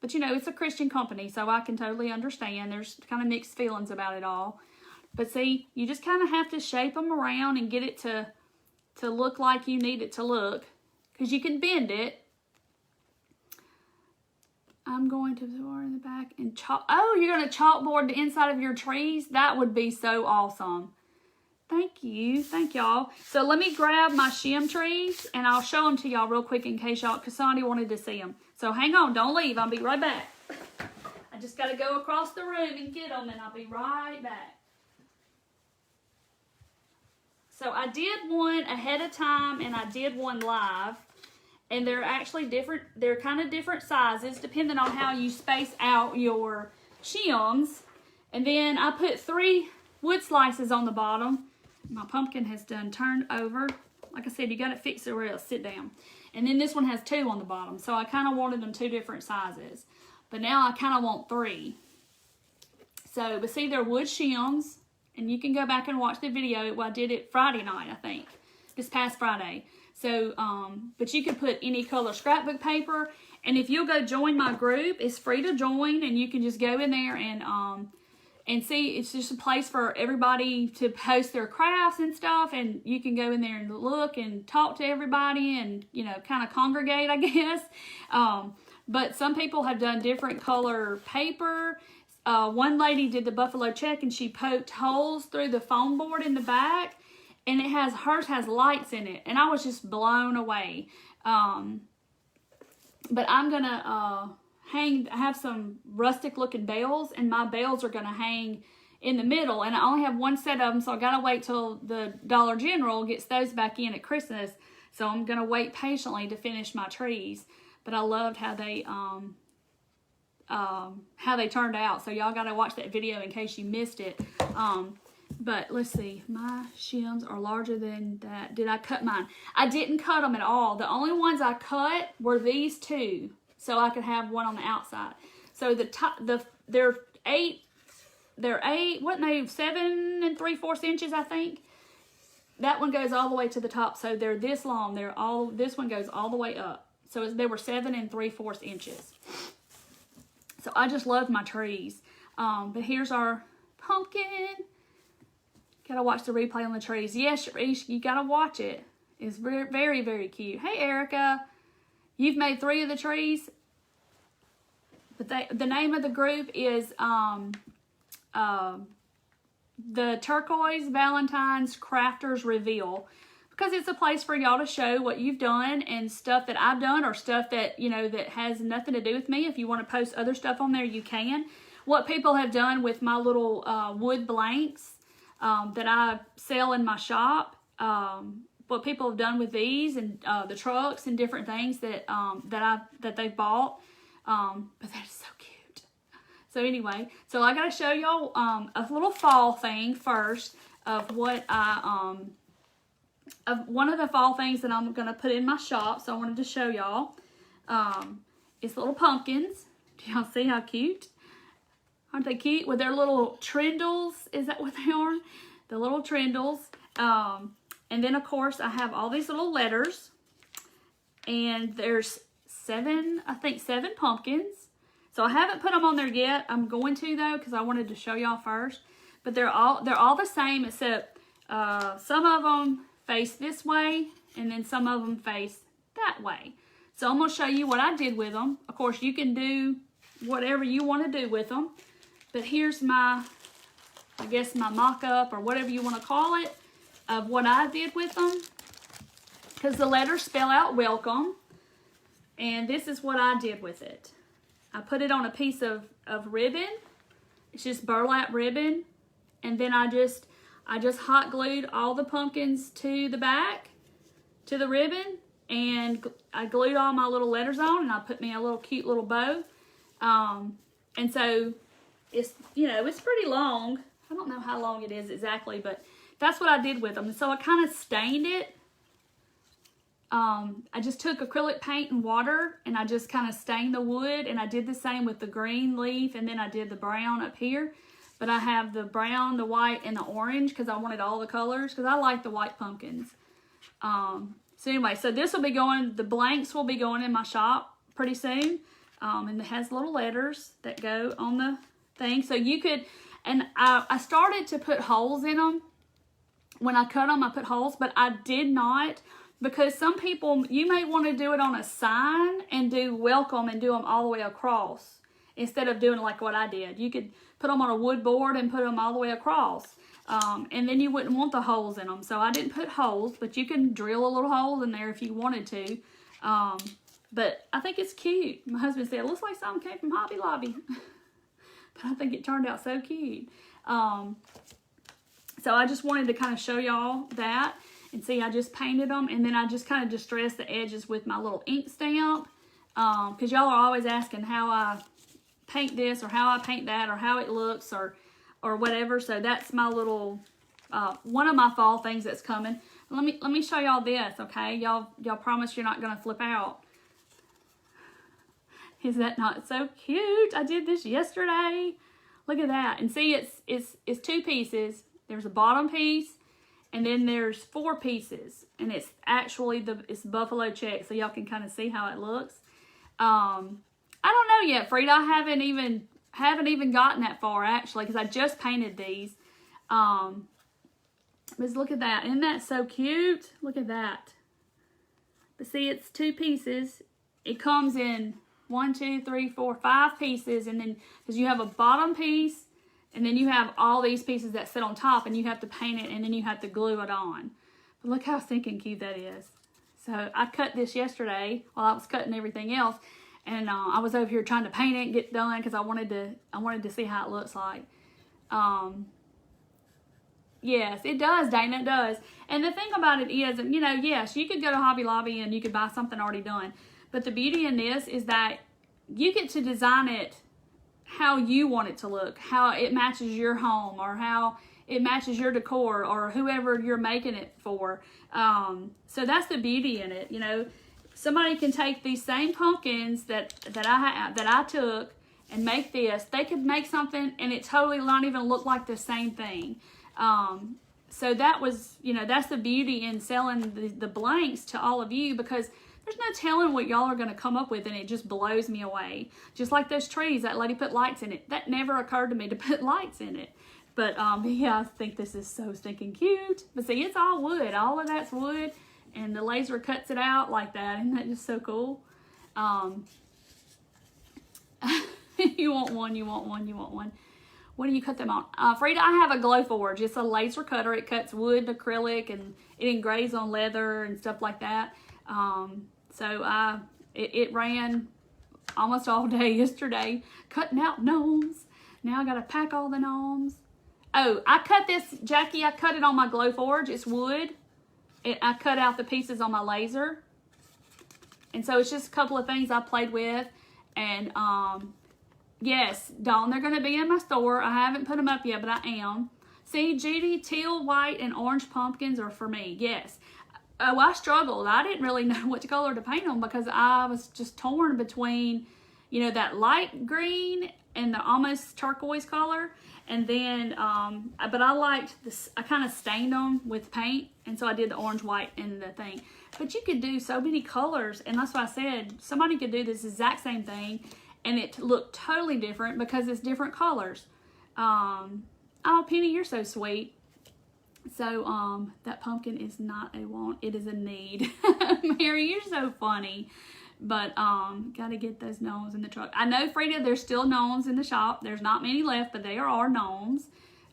But, you know, it's a Christian company, so I can totally understand. There's kind of mixed feelings about it all. But, see, you just kind of have to shape them around and get it to look like you need it to look. Because you can bend it. I'm going to pour in the back and chalk. Oh, you're going to chalkboard the inside of your trees? That would be so awesome. Thank you. Thank y'all. So let me grab my shim trees and I'll show them to y'all real quick in case y'all, Cassandra wanted to see them. So hang on. Don't leave. I'll be right back. I just got to go across the room and get them and I'll be right back. So I did one ahead of time and I did one live. And they're actually different. They're kind of different sizes depending on how you space out your shims. And then I put 3 wood slices on the bottom. My pumpkin has done turned over. Like I said, you got to fix it or it'll sit down. And then this one has 2 on the bottom. So I kind of wanted them 2 different sizes. But now I kind of want 3. So, but see, they're wood shims. And you can go back and watch the video. Well, I did it Friday night, I think. This past Friday. So, but you could put any color scrapbook paper. And if you'll go join my group, it's free to join. And you can just go in there and see, it's just a place for everybody to post their crafts and stuff. And you can go in there and look and talk to everybody and, you know, kind of congregate, I guess. But some people have done different color paper. One lady did the buffalo check and she poked holes through the foam board in the back. And hers has lights in it. And I was just blown away. But I'm going to have some rustic looking bells. And my bells are going to hang in the middle. And I only have one set of them. So I got to wait till the Dollar General gets those back in at Christmas. So I'm going to wait patiently to finish my trees. But I loved how they turned out. So y'all got to watch that video in case you missed it. But let's see, my shims are larger than that. Did I cut mine? I didn't cut them at all. The only ones I cut were these 2, so I could have one on the outside. So they're 7 3/4 inches, I think. That one goes all the way to the top, so they're this long. This one goes all the way up. So they were 7 3/4 inches. So I just love my trees. But here's our pumpkin. Gotta watch the replay on the trees. Yes, Sharish, you gotta watch it. It's very, very, very cute. Hey, Erica. You've made 3 of the trees. But the name of the group is the Turquoise Valentine's Crafters Reveal. because it's a place for y'all to show what you've done and stuff that I've done, or stuff that, you know, that has nothing to do with me. If you want to post other stuff on there, you can. What people have done with my little wood blanks that I sell in my shop, what people have done with these and the trucks and different things that that they've bought, but that's so cute. So anyway, so I got to show y'all a little fall thing first of what of one of the fall things that I'm going to put in my shop. So I wanted to show y'all. It's little pumpkins. Do y'all see how cute? Aren't they cute? With their little trindles. Is that what they are? The little trindles. And then, of course, I have all these little letters. And there's I think seven pumpkins. So I haven't put them on there yet. I'm going to, though, because I wanted to show y'all first. But they're all the same, except some of them face this way, and then some of them face that way. So I'm going to show you what I did with them. Of course, you can do whatever you want to do with them. But here's my, I guess, my mock-up, or whatever you want to call it, of what I did with them. Because the letters spell out welcome. And this is what I did with it. I put it on a piece of ribbon. It's just burlap ribbon. And then I just hot glued all the pumpkins to the back, to the ribbon. And I glued all my little letters on, and I put me a little cute little bow. And so it's, you know, it's pretty long. I don't know how long it is exactly, but that's what I did with them. And so I kind of stained it. I just took acrylic paint and water, and I just kind of stained the wood, and I did the same with the green leaf, and then I did the brown up here. But I have the brown, the white, and the orange because I wanted all the colors, because I like the white pumpkins. So anyway, so this will be going, the blanks will be going in my shop pretty soon. And it has little letters that go on the thing. So you could, and I started to put holes in them. When I cut them, I put holes, but I did not, because some people, you may want to do it on a sign and do welcome and do them all the way across instead of doing like what I did. You could put them on a wood board and put them all the way across. And then you wouldn't want the holes in them. So I didn't put holes, but you can drill a little hole in there if you wanted to. But I think it's cute. My husband said, it looks like something came from Hobby Lobby. But I think it turned out so cute. So I just wanted to kind of show y'all that. And see, I just painted them. And then I just kind of distressed the edges with my little ink stamp. Because y'all are always asking how I paint this, or how I paint that, or how it looks, or whatever. So that's my little, one of my fall things that's coming. Let me show y'all this, okay? Y'all promise you're not going to flip out. Is that not so cute? I did this yesterday. Look at that. And see, it's two pieces. There's a bottom piece, and then there's 4 pieces. And it's actually it's buffalo check, so y'all can kind of see how it looks. I don't know yet, Frida. I haven't even gotten that far, actually, because I just painted these. But look at that. Isn't that so cute? Look at that. But see, it's 2 pieces. It comes in 1, 2, 3, 4, 5 pieces, and then because you have a bottom piece, and then you have all these pieces that sit on top, and you have to paint it, and then you have to glue it on. But look how stinking cute that is. So I cut this yesterday while I was cutting everything else, and I was over here trying to paint it and get done because I wanted to see how it looks like. Yes, it does, Dana, it does. And the thing about it is, you know, yes, you could go to Hobby Lobby and you could buy something already done. But the beauty in this is that you get to design it how you want it to look, how it matches your home, or how it matches your decor, or whoever you're making it for. So that's the beauty in it. You know, somebody can take these same pumpkins that I took and make this. They could make something and it totally not even look like the same thing. So that was, you know, that's the beauty in selling the blanks to all of you, because there's no telling what y'all are going to come up with, and it just blows me away. Just like those trees, that lady put lights in it. That never occurred to me to put lights in it. But yeah, I think this is so stinking cute. But see, it's all wood. All of that's wood, and the laser cuts it out like that. Isn't that just so cool? You want one, you want one, you want one. what do you cut them on? Frida, I have a Glowforge. It's a laser cutter. It cuts wood, acrylic, and it engraves on leather and stuff like that. It ran almost all day yesterday, cutting out gnomes. Now I gotta pack all the gnomes. Oh, I cut this, Jackie, I cut it on my Glowforge. It's wood. I cut out the pieces on my laser. And so it's just a couple of things I played with. And yes, Dawn, they're going to be in my store. I haven't put them up yet, but I am. See, Judy, teal, white, and orange pumpkins are for me. Yes. Oh, I struggled. I didn't really know what color to paint them because I was just torn between, you know, that light green and the almost turquoise color. And then, but I liked this. I kind of stained them with paint. And so I did the orange, white, and the thing. But you could do so many colors. And that's why I said somebody could do this exact same thing. And it looked totally different because it's different colors. Oh, Penny, you're so sweet. So, that pumpkin is not a want. It is a need. Mary, you're so funny. But, gotta get those gnomes in the truck. I know, Frida, there's still gnomes in the shop. There's not many left, but there are gnomes.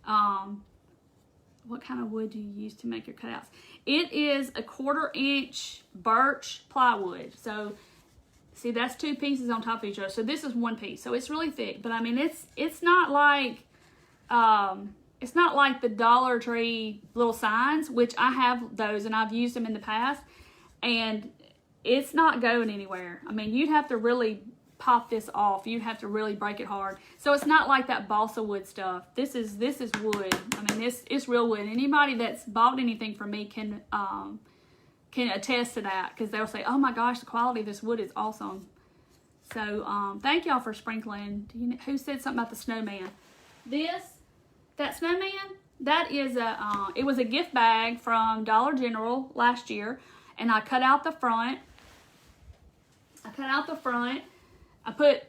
What kind of wood do you use to make your cutouts? It is a 1/4-inch birch plywood. So, see, that's 2 pieces on top of each other. So this is 1 piece. So it's really thick. But I mean, it's not like the Dollar Tree little signs, which I have those and I've used them in the past. And it's not going anywhere. I mean, you'd have to really pop this off. You'd have to really break it hard. So it's not like that balsa wood stuff. This is wood. I mean, it's real wood. Anybody that's bought anything from me can attest to that because they'll say, oh my gosh, the quality of this wood is awesome. So thank y'all for sprinkling. Do you know, who said something about the snowman? That snowman, that is it was a gift bag from Dollar General last year, and I cut out the front. I put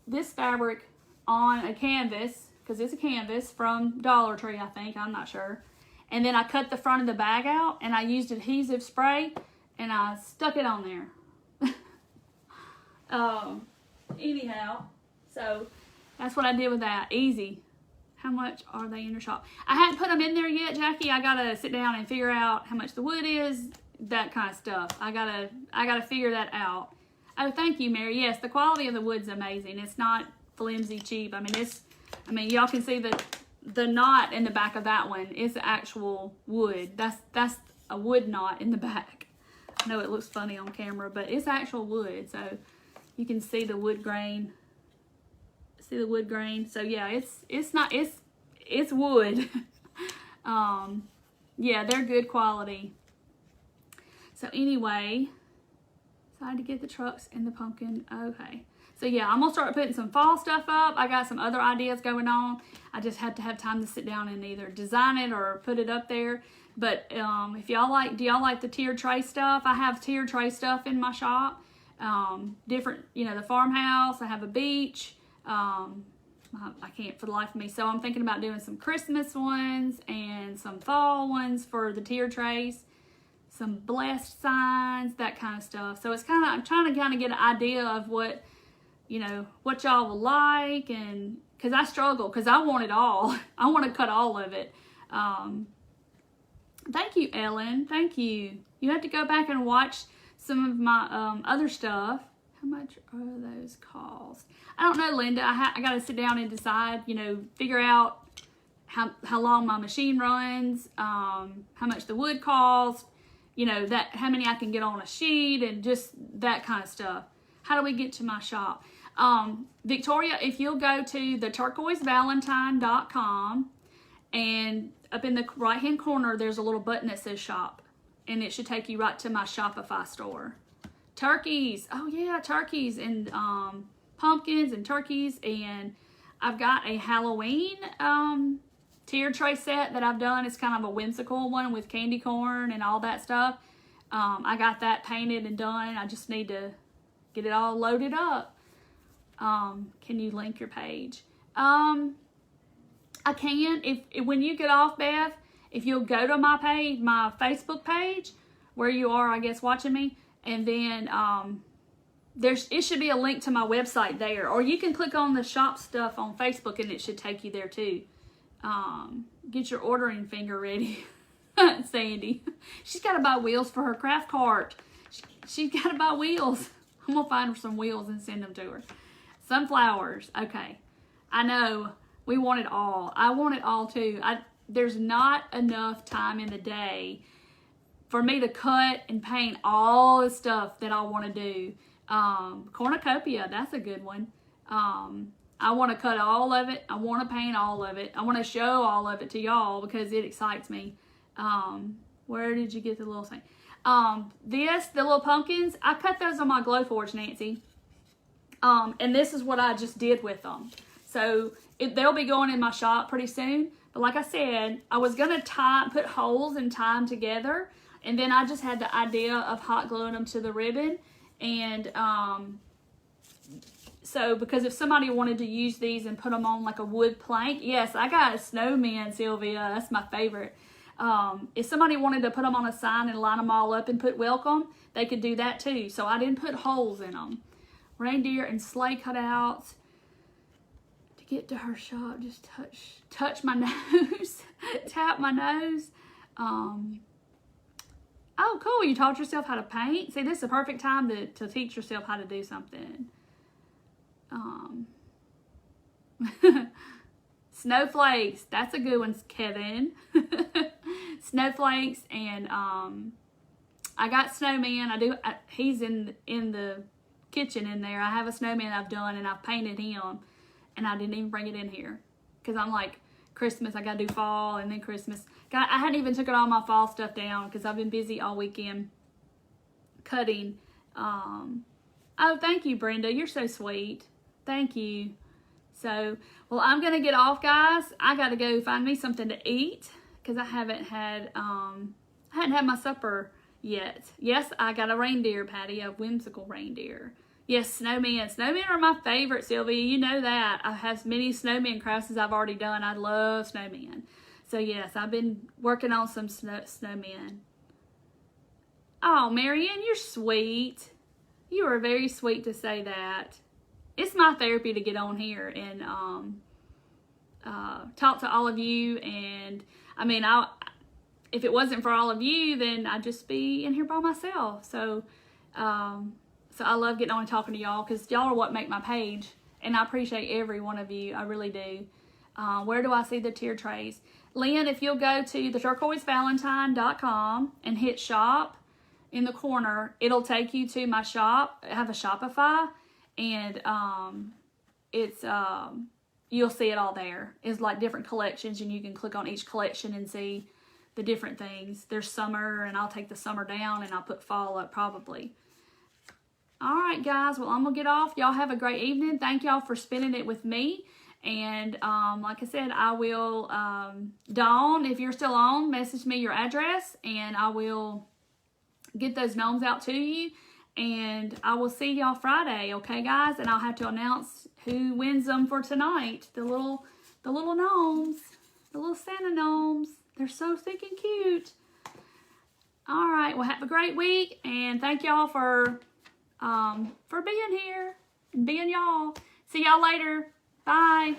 this fabric on a canvas because it's a canvas from Dollar Tree, I think. I'm not sure. And then I cut the front of the bag out and I used adhesive spray and I stuck it on there. Anyhow, so that's what I did with that. Easy. How much are they in your shop? I haven't put them in there yet, Jackie. I gotta sit down and figure out how much the wood is, that kind of stuff. I gotta figure that out. Oh, thank you, Mary. Yes, the quality of the wood's amazing. It's not flimsy cheap. I mean, y'all can see the knot in the back of that one is actual wood. That's a wood knot in the back. I know it looks funny on camera, but it's actual wood. So you can see the wood grain. See the wood grain? So yeah, it's wood. Yeah, they're good quality. So anyway, decided to get the trucks and the pumpkin. Okay. So yeah, I'm gonna start putting some fall stuff up. I got some other ideas going on. I just had to have time to sit down and either design it or put it up there. But if y'all like, do y'all like the tiered tray stuff? I have tiered tray stuff in my shop. Different, you know, the farmhouse. I have a beach. I can't for the life of me. So I'm thinking about doing some Christmas ones and some fall ones for the tiered trays. Some blessed signs, that kind of stuff. So it's I'm trying to kind of get an idea of what, you know, what y'all will like, and because I struggle, because I want it all. I want to cut all of it. Thank you, Ellen. Thank you. You have to go back and watch some of my other stuff. How much are those cost? I don't know, Linda. I got to sit down and decide, you know, figure out how long my machine runs, how much the wood costs, you know, how many I can get on a sheet, and just that kind of stuff. How do we get to my shop? Victoria, if you'll go to the turquoisevalentine.com, and up in the right hand corner there's a little button that says shop, and it should take you right to my Shopify store. Turkeys, oh yeah, turkeys and pumpkins and turkeys, and I've got a Halloween tiered tray set that I've done. It's kind of a whimsical one with candy corn and all that stuff. I got that painted and done. I just need to get it all loaded up. Can you link your page? I can. If when you get off, Beth, if you'll go to my page, my Facebook page, where you are, I guess, watching me, and then it should be a link to my website there, or you can click on the shop stuff on Facebook and it should take you there too. Get your ordering finger ready. Sandy, she's got to buy wheels for her craft cart. She's got to buy wheels. I'm gonna find her some wheels and send them to her. Sunflowers. Okay, I know we want it all. I want it all too. There's not enough time in the day for me to cut and paint all the stuff that I want to do. Cornucopia, that's a good one. I want to cut all of it. I want to paint all of it. I want to show all of it to y'all because it excites me. Where did you get the little thing? The little pumpkins, I cut those on my Glowforge, Nancy. And this is what I just did with them. So they'll be going in my shop pretty soon. But like I said, I was going to put holes and tie them together. And then I just had the idea of hot gluing them to the ribbon. And so because if somebody wanted to use these and put them on like a wood plank, yes, I got a snowman, Sylvia. That's my favorite. If somebody wanted to put them on a sign and line them all up and put welcome, they could do that too. So I didn't put holes in them. Reindeer and sleigh cutouts. To get to her shop, just touch my nose, tap my nose. Oh, cool. You taught yourself how to paint. See, this is a perfect time to teach yourself how to do something. Snowflakes. That's a good one, Kevin. Snowflakes. And I got snowman. He's in the kitchen in there. I have a snowman I've done, and I've painted him. And I didn't even bring it in here. Because I'm like, Christmas, I got to do fall, and then Christmas. I hadn't even took all my fall stuff down because I've been busy all weekend cutting. Oh, thank you, Brenda. You're so sweet. Thank you. So, well, I'm going to get off, guys. I got to go find me something to eat because I hadn't had my supper yet. Yes, I got a reindeer, Patty, a whimsical reindeer. Yes, snowmen. Snowmen are my favorite, Sylvia. You know that. I have many snowman crafts I've already done. I love snowmen. So, yes, I've been working on some snowmen. Oh, Marianne, you're sweet. You are very sweet to say that. It's my therapy to get on here and talk to all of you. And, I mean, if it wasn't for all of you, then I'd just be in here by myself. So I love getting on and talking to y'all because y'all are what make my page. And I appreciate every one of you. I really do. Where do I see the tier trays? Lynn, if you'll go to theturquoisevalentine.com and hit shop in the corner, it'll take you to my shop. I have a Shopify, and you'll see it all there. It's like different collections, and you can click on each collection and see the different things. There's summer, and I'll take the summer down, and I'll put fall up probably. All right, guys. Well, I'm going to get off. Y'all have a great evening. Thank y'all for spending it with me. And like I said, I will, Dawn, if you're still on, message me your address, and I will get those gnomes out to you. And I will see y'all Friday, okay, guys? And I'll have to announce who wins them for tonight. The little gnomes, the little Santa gnomes. They're so stinking cute. All right. Well, have a great week, and thank y'all for being here and being y'all. See y'all later. Bye.